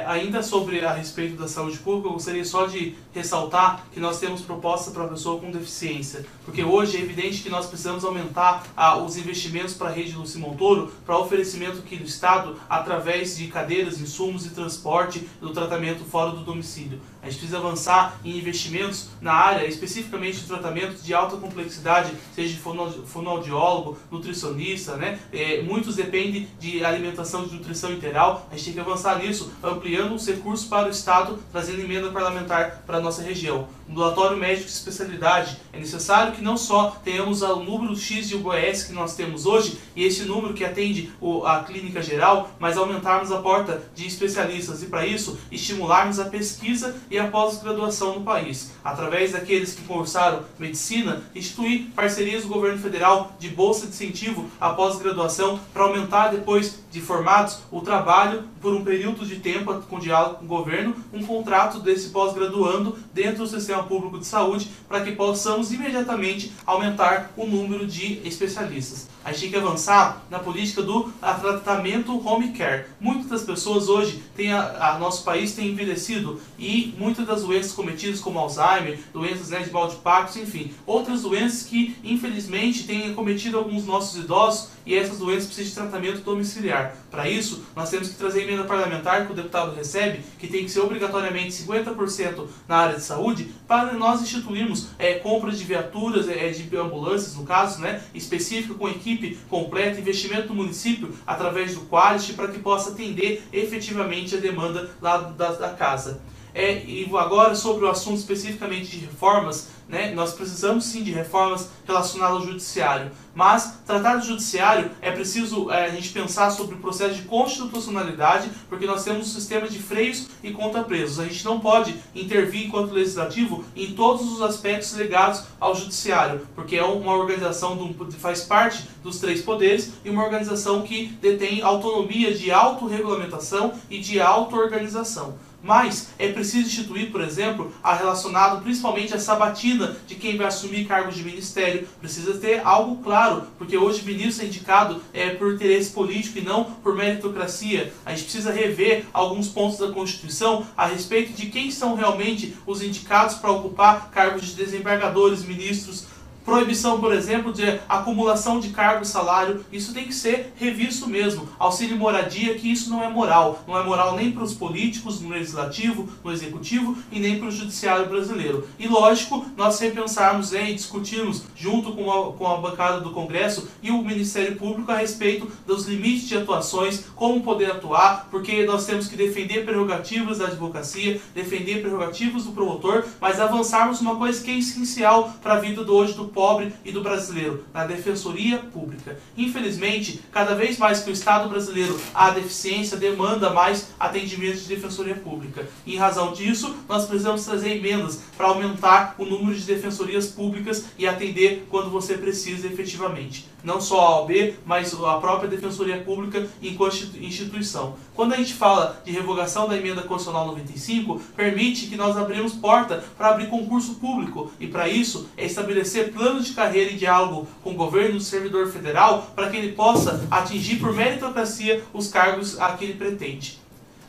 Speaker 5: Ainda a respeito da saúde pública, eu gostaria só de ressaltar que nós temos proposta para a pessoa com deficiência, porque hoje é evidente que nós precisamos aumentar os investimentos para a rede Luci Montoro, para oferecimento aqui do Estado, através de cadeiras, insumos e transporte do tratamento fora do domicílio. A gente precisa avançar em investimentos na área, especificamente de tratamento de alta complexidade, seja de fonoaudiólogo, nutricionista, né? Muitos dependem de alimentação, de nutrição integral. A gente tem que avançar nisso, ampliando os recursos para o Estado, trazendo emenda parlamentar para a nossa região. Ambulatório médico de especialidade. É necessário que não só tenhamos o número X de UBS que nós temos hoje, e esse número que atende a clínica geral, mas aumentarmos a porta de especialistas, e para isso estimularmos a pesquisa e a pós-graduação no país. Através daqueles que cursaram medicina, instituir parcerias do governo federal de bolsa de incentivo à pós-graduação, para aumentar, depois de formados, o trabalho por um período de tempo com diálogo com o governo, um contrato desse pós-graduando dentro do sistema público de saúde, para que possamos imediatamente aumentar o número de especialistas. A gente tem que avançar na política do tratamento home care. Muitas das pessoas hoje, nosso país tem envelhecido, e muitas das doenças cometidas, como Alzheimer, doenças de mal de Parkinson, enfim, outras doenças que infelizmente têm acometido alguns nossos idosos, e essas doenças precisam de tratamento domiciliar. Para isso, nós temos que trazer a emenda parlamentar que o deputado recebe, que tem que ser obrigatoriamente 50% na área de saúde, para nós instituirmos compras de viaturas, de ambulâncias, no caso, né, específica, com equipe completa, investimento do município através do Quality, para que possa atender efetivamente a demanda lá da casa. E agora, sobre o assunto especificamente de reformas, né, nós precisamos sim de reformas relacionadas ao judiciário, mas tratar do judiciário é preciso a gente pensar sobre o processo de constitucionalidade, porque nós temos um sistema de freios e contrapesos. A gente não pode intervir enquanto legislativo em todos os aspectos ligados ao judiciário, porque é uma organização faz parte dos 3 poderes, e uma organização que detém autonomia de autorregulamentação e de auto-organização. Mas é preciso instituir, por exemplo, relacionado principalmente à sabatina de quem vai assumir cargos de ministério. Precisa ter algo claro, porque hoje o ministro é indicado por interesse político e não por meritocracia. A gente precisa rever alguns pontos da Constituição a respeito de quem são realmente os indicados para ocupar cargos de desembargadores, ministros. Proibição, por exemplo, de acumulação de cargo e salário, isso tem que ser revisto mesmo. Auxílio moradia, que isso não é moral. Não é moral nem para os políticos, no legislativo, no executivo, e nem para o judiciário brasileiro. E lógico, nós repensarmos e discutirmos junto com a bancada do Congresso e o Ministério Público a respeito dos limites de atuações, como poder atuar, porque nós temos que defender prerrogativas da advocacia, defender prerrogativas do promotor, mas avançarmos uma coisa que é essencial para a vida do hoje do pobre e do brasileiro, na defensoria pública. Infelizmente, cada vez mais que o Estado brasileiro há deficiência, demanda mais atendimento de defensoria pública. E em razão disso, nós precisamos trazer emendas para aumentar o número de defensorias públicas e atender quando você precisa efetivamente. Não só a OAB, mas a própria defensoria pública enquanto instituição. Quando a gente fala de revogação da emenda constitucional 95, permite que nós abrimos porta para abrir concurso público, e para isso é estabelecer plano de carreira em diálogo com o governo do servidor federal, para que ele possa atingir por meritocracia os cargos a que ele pretende.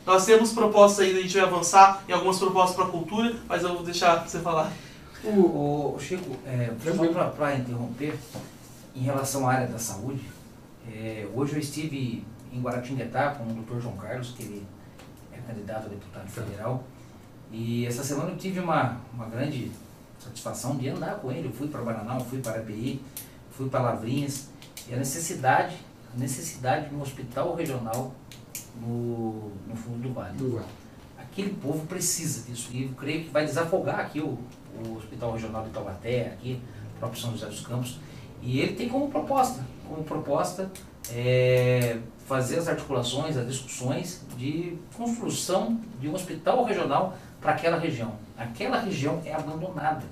Speaker 5: Nós temos propostas ainda, a gente vai avançar em algumas propostas para a cultura, mas eu vou deixar você falar.
Speaker 6: Chico, só para interromper, em relação à área da saúde, hoje eu estive em Guaratinguetá com o Dr. João Carlos, que ele é candidato a deputado federal, e essa semana eu tive uma grande satisfação de andar com ele. Eu fui para Bananal, fui para API, fui para Lavrinhas, e a necessidade de um hospital regional no fundo do vale. Aquele povo precisa disso, e eu creio que vai desafogar aqui o Hospital Regional de Taubaté, aqui, o próprio São José dos Campos, e ele tem como proposta fazer as articulações, as discussões de construção de um hospital regional para aquela região. Aquela região é abandonada.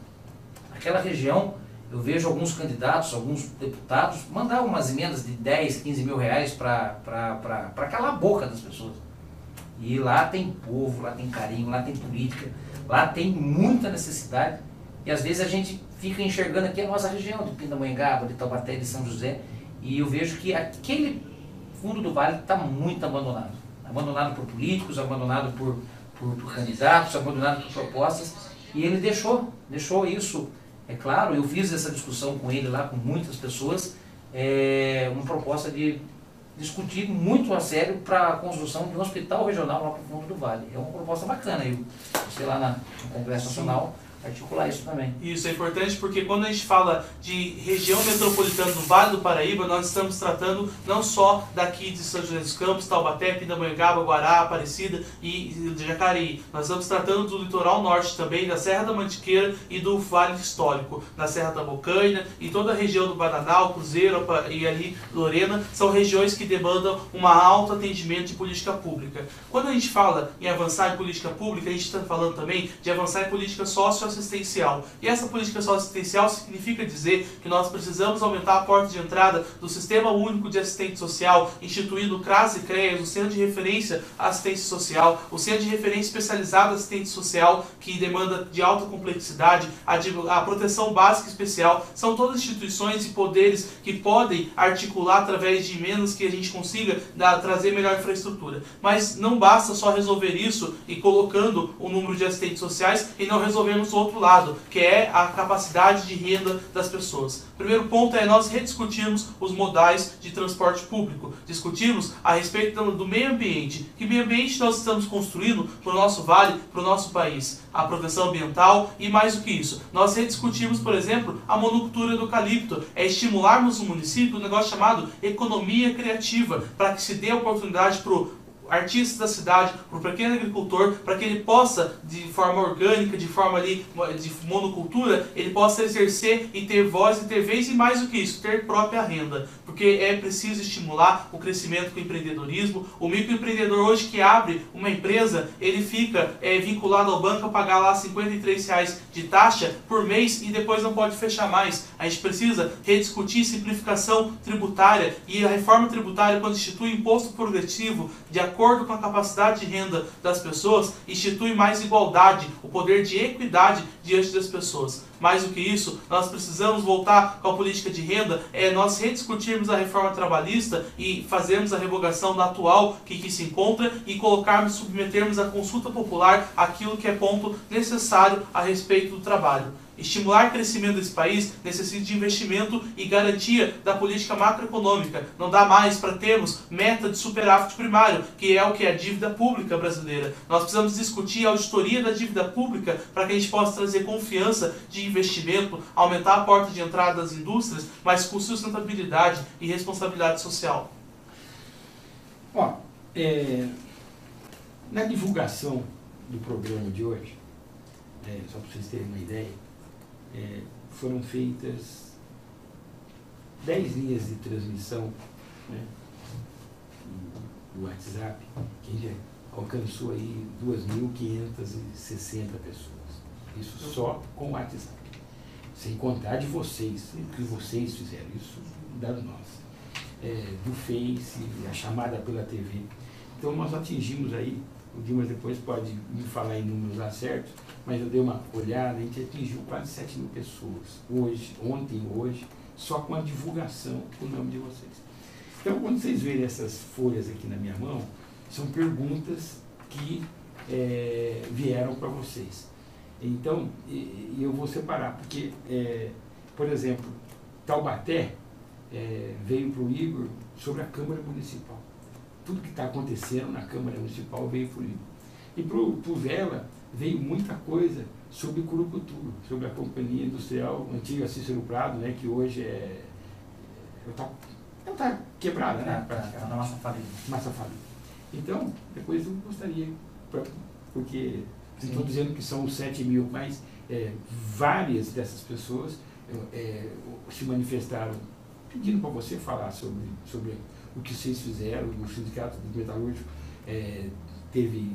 Speaker 6: Aquela região Eu vejo alguns candidatos, alguns deputados, mandar umas emendas de 10, 15 mil reais para calar a boca das pessoas. E lá tem povo, lá tem carinho, lá tem política, lá tem muita necessidade. E às vezes a gente fica enxergando aqui a nossa região, de Pindamonhangaba, de Taubaté, de São José, e eu vejo que aquele fundo do vale está muito abandonado. Abandonado por políticos, abandonado por candidatos, abandonado por propostas. E ele deixou isso. É claro, eu fiz essa discussão com ele lá, com muitas pessoas, uma proposta de discutir muito a sério para a construção de um hospital regional lá para o fundo do vale. É uma proposta bacana, eu sei lá no Congresso Nacional, articular isso também.
Speaker 5: Isso é importante porque quando a gente fala de região metropolitana do Vale do Paraíba, nós estamos tratando não só daqui de São José dos Campos, Taubaté, Pindamonhangaba, Guará, Aparecida e Jacareí. Nós estamos tratando do litoral norte também, da Serra da Mantiqueira e do Vale Histórico, da Serra da Bocaina e toda a região do Bananal, Cruzeiro e ali Lorena, são regiões que demandam um alto atendimento de política pública. Quando a gente fala em avançar em política pública, a gente está falando também de avançar em política socioassistencial. E essa política socioassistencial significa dizer que nós precisamos aumentar a porta de entrada do Sistema Único de Assistente Social, instituindo o CRAS e CREAS, o Centro de Referência à Assistência Social, o Centro de Referência Especializado à Assistência Social, que demanda de alta complexidade, a proteção básica especial. São todas instituições e poderes que podem articular através de emendas que a gente consiga trazer melhor infraestrutura. Mas não basta só resolver isso e colocando o número de assistentes sociais e não resolvemos o outro lado, que é a capacidade de renda das pessoas. O primeiro ponto é nós rediscutirmos os modais de transporte público, discutirmos a respeito do meio ambiente. Que meio ambiente nós estamos construindo para o nosso vale, para o nosso país? A proteção ambiental e mais do que isso. Nós rediscutimos, por exemplo, a monocultura do eucalipto, é estimularmos no município um negócio chamado economia criativa, para que se dê a oportunidade para o artista da cidade, para o pequeno agricultor, para que ele possa, de forma orgânica, de forma ali, de monocultura, ele possa exercer e ter voz e ter vez, e mais do que isso, ter própria renda. Porque é preciso estimular o crescimento com o empreendedorismo. O microempreendedor hoje que abre uma empresa, ele fica vinculado ao banco a pagar lá R$53 de taxa por mês e depois não pode fechar mais. A gente precisa rediscutir simplificação tributária, e a reforma tributária, quando institui imposto progressivo de acordo com a capacidade de renda das pessoas, institui mais igualdade, o poder de equidade diante das pessoas. Mais do que isso, nós precisamos voltar com a política de renda, nós rediscutirmos a reforma trabalhista e fazermos a revogação da atual que se encontra e submetermos à consulta popular aquilo que é ponto necessário a respeito do trabalho. Estimular o crescimento desse país necessita de investimento e garantia da política macroeconômica. Não dá mais para termos meta de superávit primário, que é o que é a dívida pública brasileira. Nós precisamos discutir a auditoria da dívida pública para que a gente possa trazer confiança de investimento, aumentar a porta de entrada das indústrias, mas com sustentabilidade e responsabilidade social.
Speaker 4: Ó, na divulgação do programa de hoje, só para vocês terem uma ideia, foram feitas 10 linhas de transmissão, né, do WhatsApp, que já alcançou aí 2.560 pessoas. Isso só com o WhatsApp. Sem contar de vocês, o que vocês fizeram, isso dado nós. Do Face, a chamada pela TV. Então nós atingimos aí, o Dimas depois pode me falar em números lá certos, mas eu dei uma olhada, a gente atingiu quase 7.000 pessoas, ontem e hoje, só com a divulgação do nome de vocês. Então, quando vocês verem essas folhas aqui na minha mão, são perguntas que vieram para vocês. Então, eu vou separar, porque, por exemplo, Taubaté veio para o Igor sobre a Câmara Municipal. Tudo que está acontecendo na Câmara Municipal veio para o Igor. E para o Vela veio muita coisa sobre o Curucuturu, sobre a companhia industrial antiga Cícero Prado, né, que hoje está quebrada, né?
Speaker 6: Está na massa falida.
Speaker 4: Massa falida. Então, depois eu gostaria, porque estou dizendo que são 7.000, mas várias dessas pessoas se manifestaram pedindo para você falar sobre o que vocês fizeram. O Sindicato dos Metalúrgicos teve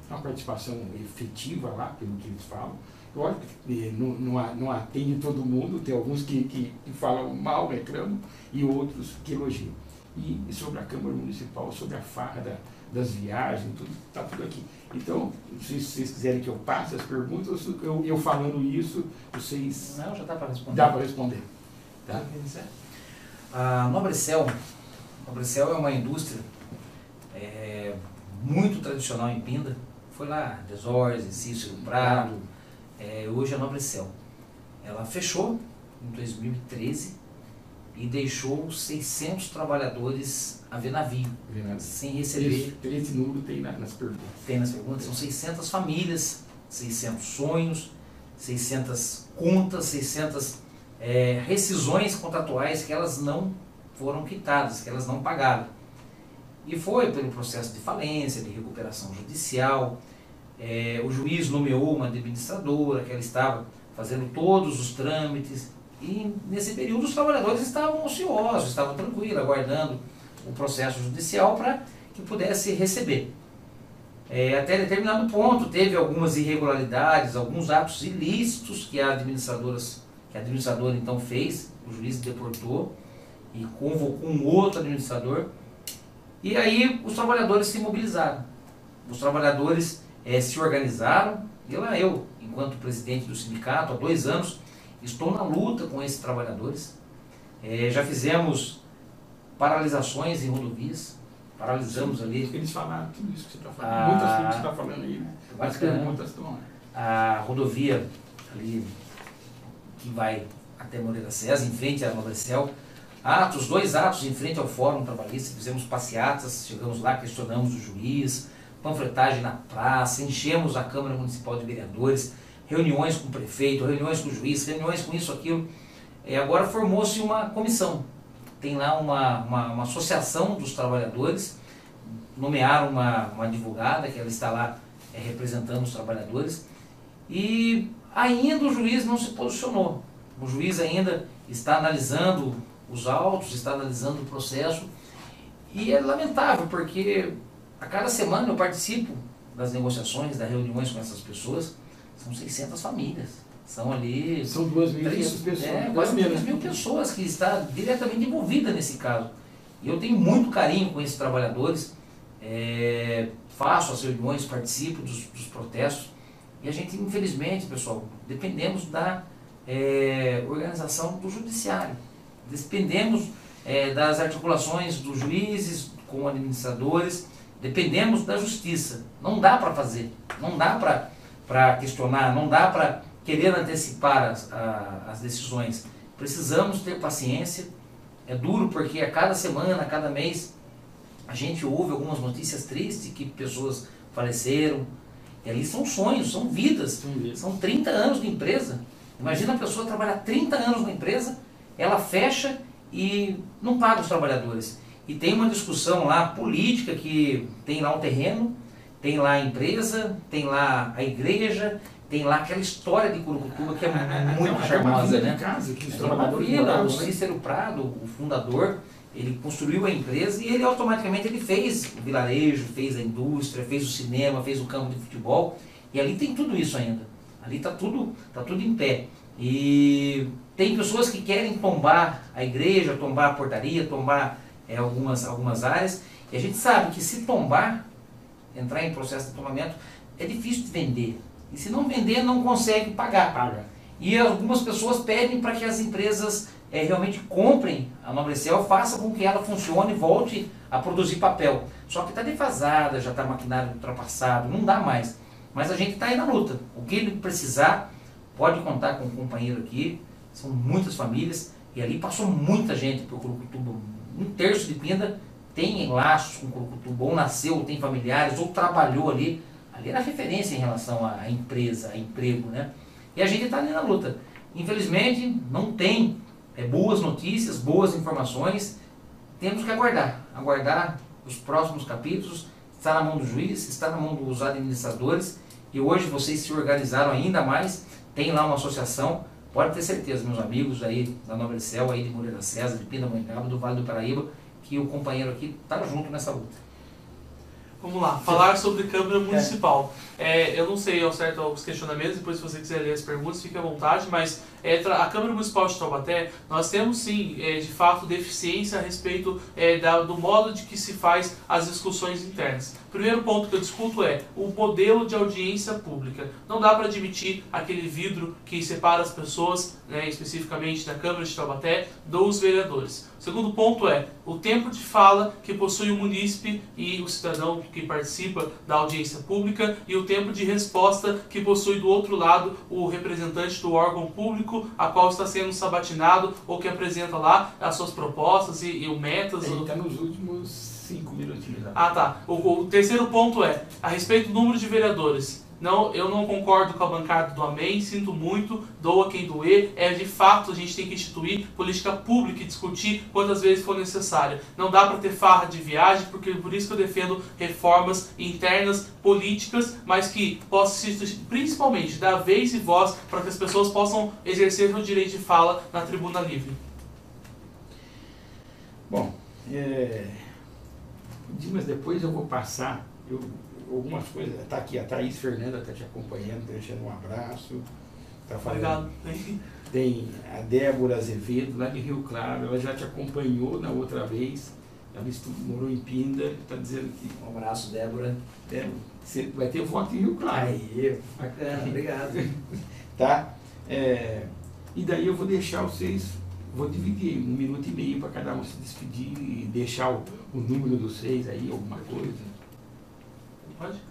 Speaker 4: uma participação efetiva lá, pelo que eles falam. Lógico que não atende todo mundo, tem alguns que falam mal, reclamam, e outros que elogiam. E sobre a Câmara Municipal, sobre a farra das viagens, tudo, está tudo aqui. Então, se vocês quiserem que eu passe as perguntas, eu falando isso, vocês...
Speaker 6: Não, já dá para responder.
Speaker 4: Dá para responder. Tá?
Speaker 6: A Nobrecel é uma indústria muito tradicional em Pinda. Foi lá, Desores, Cícero Prado, hoje é a Nobrecel. Ela fechou em 2013 e deixou 600 trabalhadores a ver navio, sem receber.
Speaker 4: Esse número tem nas perguntas.
Speaker 6: Tem nas perguntas, são 600 famílias, 600 sonhos, 600 contas, 600 rescisões contratuais que elas não foram quitadas, que elas não pagaram. E foi pelo processo de falência, de recuperação judicial. O juiz nomeou uma administradora, que ela estava fazendo todos os trâmites, e nesse período os trabalhadores estavam ociosos, estavam tranquilos, aguardando o processo judicial para que pudesse receber. Até determinado ponto teve algumas irregularidades, alguns atos ilícitos que a administradora então fez, o juiz deportou e convocou um outro administrador, e aí os trabalhadores se mobilizaram, os trabalhadores se organizaram, e lá eu, enquanto presidente do sindicato, há 2 anos, estou na luta com esses trabalhadores. Já fizemos paralisações em rodovias, paralisamos ali.
Speaker 4: Eles falaram tudo isso que você está falando, muitas coisas que você está falando aí, as perguntas estão lá.
Speaker 6: A rodovia ali que vai até Moreira César, em frente à Nobrecel, 2 atos em frente ao Fórum Trabalhista, fizemos passeatas, chegamos lá, questionamos o juiz, panfletagem na praça, enchemos a Câmara Municipal de Vereadores, reuniões com o prefeito, reuniões com o juiz, reuniões com isso, aquilo. Agora formou-se uma comissão, tem lá uma associação dos trabalhadores, nomearam uma advogada, que ela está lá representando os trabalhadores, e ainda o juiz não se posicionou. O juiz ainda está analisando os autos, está analisando o processo, e é lamentável, porque a cada semana eu participo das negociações, das reuniões com essas pessoas. São 600 famílias, são ali...
Speaker 4: São 2.500 pessoas.
Speaker 6: Quase 3.000 pessoas que estão diretamente envolvidas nesse caso. E eu tenho muito carinho com esses trabalhadores, faço as reuniões, participo dos protestos, e a gente, infelizmente, pessoal, dependemos da organização do judiciário, dependemos das articulações dos juízes com administradores, dependemos da justiça. Não dá para fazer, não dá para questionar, não dá para querer antecipar as decisões. Precisamos ter paciência. É duro porque a cada semana, a cada mês, a gente ouve algumas notícias tristes que pessoas faleceram. E ali são sonhos, são vidas, são 30 anos de empresa. Imagina a pessoa trabalhar 30 anos na empresa, ela fecha e não paga os trabalhadores. E tem uma discussão lá política, que tem lá um terreno, tem lá a empresa, tem lá a igreja, tem lá aquela história de Curucutuba que é muito charmosa, né? O Cícero Prado, o fundador, ele construiu a empresa e ele automaticamente fez o vilarejo, fez a indústria, fez o cinema, fez o campo de futebol, e ali tem tudo isso ainda. Ali está tudo em pé. E tem pessoas que querem tombar a igreja, tombar a portaria, tombar algumas áreas, e a gente sabe que se tombar, entrar em processo de tombamento, é difícil de vender. E se não vender, não consegue pagar. E algumas pessoas pedem para que as empresas realmente comprem a Nobrecel, façam com que ela funcione e volte a produzir papel. Só que está defasada, já está maquinário ultrapassado, não dá mais. Mas a gente está aí na luta. O que ele precisar, pode contar com um companheiro aqui. São muitas famílias, e ali passou muita gente por Curucutuba. 1/3 de Pinda tem laços com Curucutuba, ou nasceu, tem familiares, ou trabalhou ali. Ali era referência em relação à empresa, a emprego, né? E a gente está ali na luta. Infelizmente, não tem boas notícias, boas informações. Temos que aguardar os próximos capítulos. Está na mão do juiz, está na mão dos administradores, e hoje vocês se organizaram ainda mais, tem lá uma associação. Pode ter certeza, meus amigos aí da Nobrecel, aí de Moreira César, de Pindamonhangaba, do Vale do Paraíba, que o companheiro aqui está junto nessa luta.
Speaker 5: Vamos lá, falar sobre Câmara Municipal. Eu não sei ao certo os questionamentos, depois se você quiser ler as perguntas, fique à vontade, mas a Câmara Municipal de Taubaté, nós temos sim, de fato, deficiência a respeito do modo de que se faz as discussões internas. O primeiro ponto que eu discuto é o modelo de audiência pública. Não dá para admitir aquele vidro que separa as pessoas, especificamente da Câmara de Taubaté, dos vereadores. O segundo ponto é o tempo de fala que possui o munícipe e o cidadão que participa da audiência pública e o tempo de resposta que possui do outro lado o representante do órgão público a qual está sendo sabatinado ou que apresenta lá as suas propostas e o metas.
Speaker 4: Ele está nos últimos 5 minutinhos.
Speaker 5: Ah, tá. O terceiro ponto é a respeito do número de vereadores. Não, eu não concordo com a bancada do Amém, sinto muito, doa quem doer. De fato, a gente tem que instituir política pública e discutir quantas vezes for necessário. Não dá para ter farra de viagem, porque por isso que eu defendo reformas internas, políticas, mas que possam principalmente dar vez e voz para que as pessoas possam exercer o direito de fala na tribuna livre.
Speaker 4: Bom, Dimas, depois eu vou passar algumas coisas. Está aqui a Thaís Fernanda, está te acompanhando, deixando um abraço. Tá falando.
Speaker 5: Obrigado.
Speaker 4: Tem a Débora Azevedo, lá de Rio Claro, ela já te acompanhou na outra vez. Ela morou em Pinda, está dizendo que...
Speaker 6: Um abraço, Débora.
Speaker 4: Você vai ter voto em Rio Claro.
Speaker 6: Aí, bacana, obrigado.
Speaker 4: Tá? E daí eu vou deixar vocês, vou dividir 1 minuto e meio para cada um se despedir e deixar o número dos 6 aí, alguma coisa.
Speaker 5: Pode?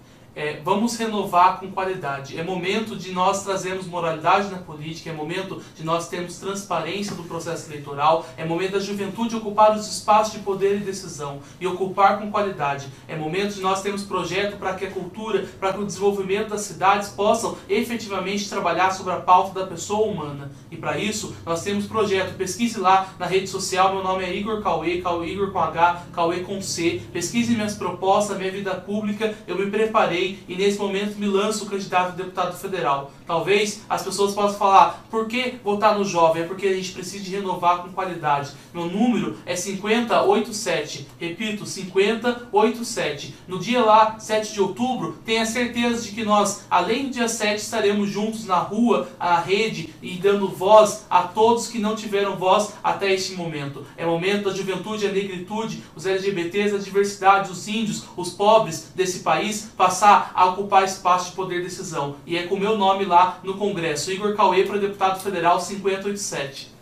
Speaker 5: Vamos renovar com qualidade. É momento de nós trazermos moralidade na política, é momento de nós termos transparência do processo eleitoral, é momento da juventude ocupar os espaços de poder e decisão e ocupar com qualidade. É momento de nós termos projeto para que a cultura, para que o desenvolvimento das cidades possam efetivamente trabalhar sobre a pauta da pessoa humana. E para isso, nós temos projeto. Pesquise lá na rede social, meu nome é Igor Cauê, Igor com H, Cauê com C. Pesquise minhas propostas, minha vida pública, eu me preparei e nesse momento me lanço candidato a deputado federal. Talvez as pessoas possam falar, por que votar no jovem? É porque a gente precisa de renovar com qualidade. Meu número é 5087, repito, 5087. No dia lá, 7 de outubro, tenha certeza de que nós, além do dia 7, estaremos juntos na rua, na rede e dando voz a todos que não tiveram voz até este momento. É momento da juventude, a negritude, os LGBTs, a diversidade, os índios, os pobres desse país passar a ocupar espaço de poder e decisão. E é com o meu nome lá no Congresso. Igor Cauê para deputado federal 5087.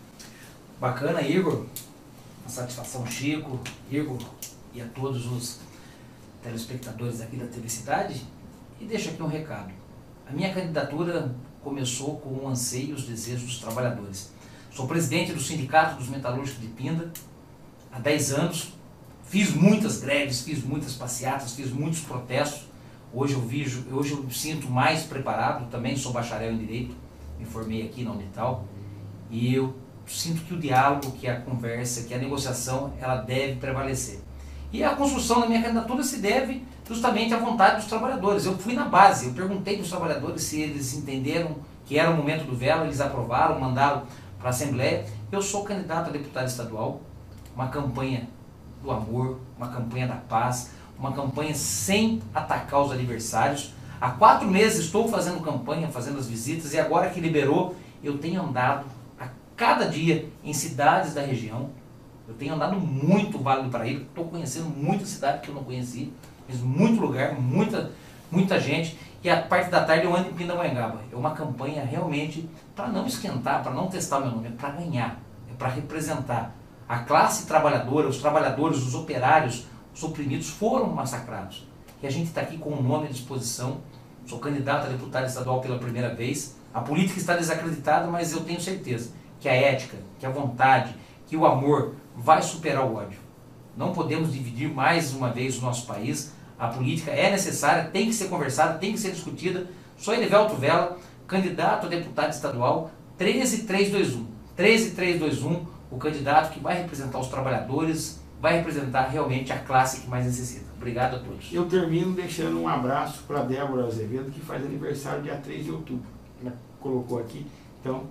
Speaker 6: Bacana, Igor. Uma satisfação, Chico, Igor e a todos os telespectadores aqui da TV Cidade. E deixo aqui um recado. A minha candidatura começou com o anseio e os desejos dos trabalhadores. Sou presidente do Sindicato dos Metalúrgicos de Pinda há 10 anos. Fiz muitas greves, fiz muitas passeatas, fiz muitos protestos. Hoje eu me sinto mais preparado, também sou bacharel em Direito, me formei aqui na Unital, e eu sinto que o diálogo, que a conversa, que a negociação, ela deve prevalecer. E a construção da minha candidatura se deve justamente à vontade dos trabalhadores. Eu fui na base, eu perguntei para os trabalhadores se eles entenderam que era o momento do vela, eles aprovaram, mandaram para a Assembleia. Eu sou candidato a deputado estadual, uma campanha do amor, uma campanha da paz, uma campanha sem atacar os adversários. Há 4 meses estou fazendo campanha, fazendo as visitas, e agora que liberou, eu tenho andado a cada dia em cidades da região. Eu tenho andado muito no Vale do Paraíba, estou conhecendo muita cidade que eu não conheci, fiz muito lugar, muita gente, e a parte da tarde eu ando em Pindamonhangaba. É uma campanha realmente para não esquentar, para não testar o meu nome, é para ganhar, é para representar. A classe trabalhadora, os trabalhadores, os operários, os oprimidos foram massacrados. E a gente está aqui com o nome à disposição. Sou candidato a deputado estadual pela primeira vez. A política está desacreditada, mas eu tenho certeza que a ética, que a vontade, que o amor vai superar o ódio. Não podemos dividir mais uma vez o nosso país. A política é necessária, tem que ser conversada, tem que ser discutida. Sou Elivelto Vela, candidato a deputado estadual 13321. 13321, o candidato que vai representar os trabalhadores, vai representar realmente a classe que mais necessita. Obrigado a todos.
Speaker 4: Eu termino deixando um abraço para a Débora Azevedo, que faz aniversário dia 3 de outubro. Ela colocou aqui, então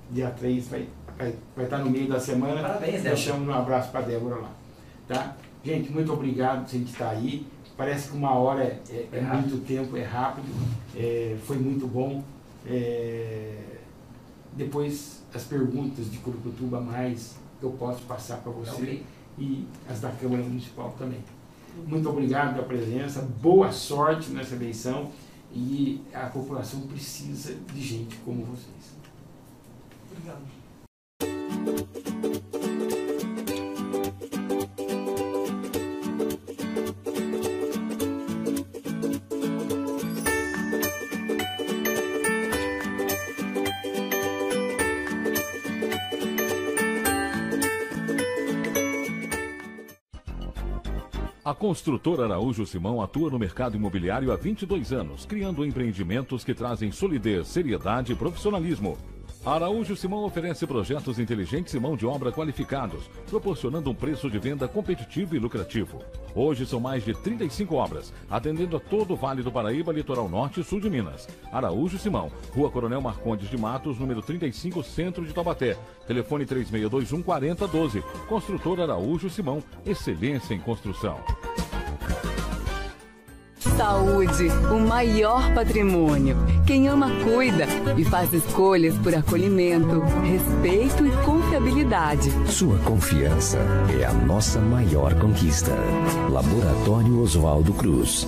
Speaker 4: dia 3 vai estar no meio da semana.
Speaker 6: Parabéns, Débora.
Speaker 4: Deixamos um abraço para a Débora lá. Tá? Gente, muito obrigado por a gente estar aí. Parece que 1 hora é muito tempo, é rápido, foi muito bom. Depois, as perguntas de Curucutuba mais eu posso passar para você, okay. E as da Câmara Municipal também. Muito obrigado pela presença, boa sorte nessa eleição, e a população precisa de gente como vocês.
Speaker 5: Obrigado.
Speaker 3: A construtora Araújo Simão atua no mercado imobiliário há 22 anos, criando empreendimentos que trazem solidez, seriedade e profissionalismo. A Araújo Simão oferece projetos inteligentes e mão de obra qualificados, proporcionando um preço de venda competitivo e lucrativo. Hoje são mais de 35 obras, atendendo a todo o Vale do Paraíba, Litoral Norte e Sul de Minas. Araújo Simão, Rua Coronel Marcondes de Matos, número 35, Centro de Taubaté. Telefone 3621-4012. Construtora Araújo Simão, excelência em construção.
Speaker 1: Saúde, o maior patrimônio. Quem ama, cuida e faz escolhas por acolhimento, respeito e confiabilidade.
Speaker 2: Sua confiança é a nossa maior conquista. Laboratório Oswaldo Cruz.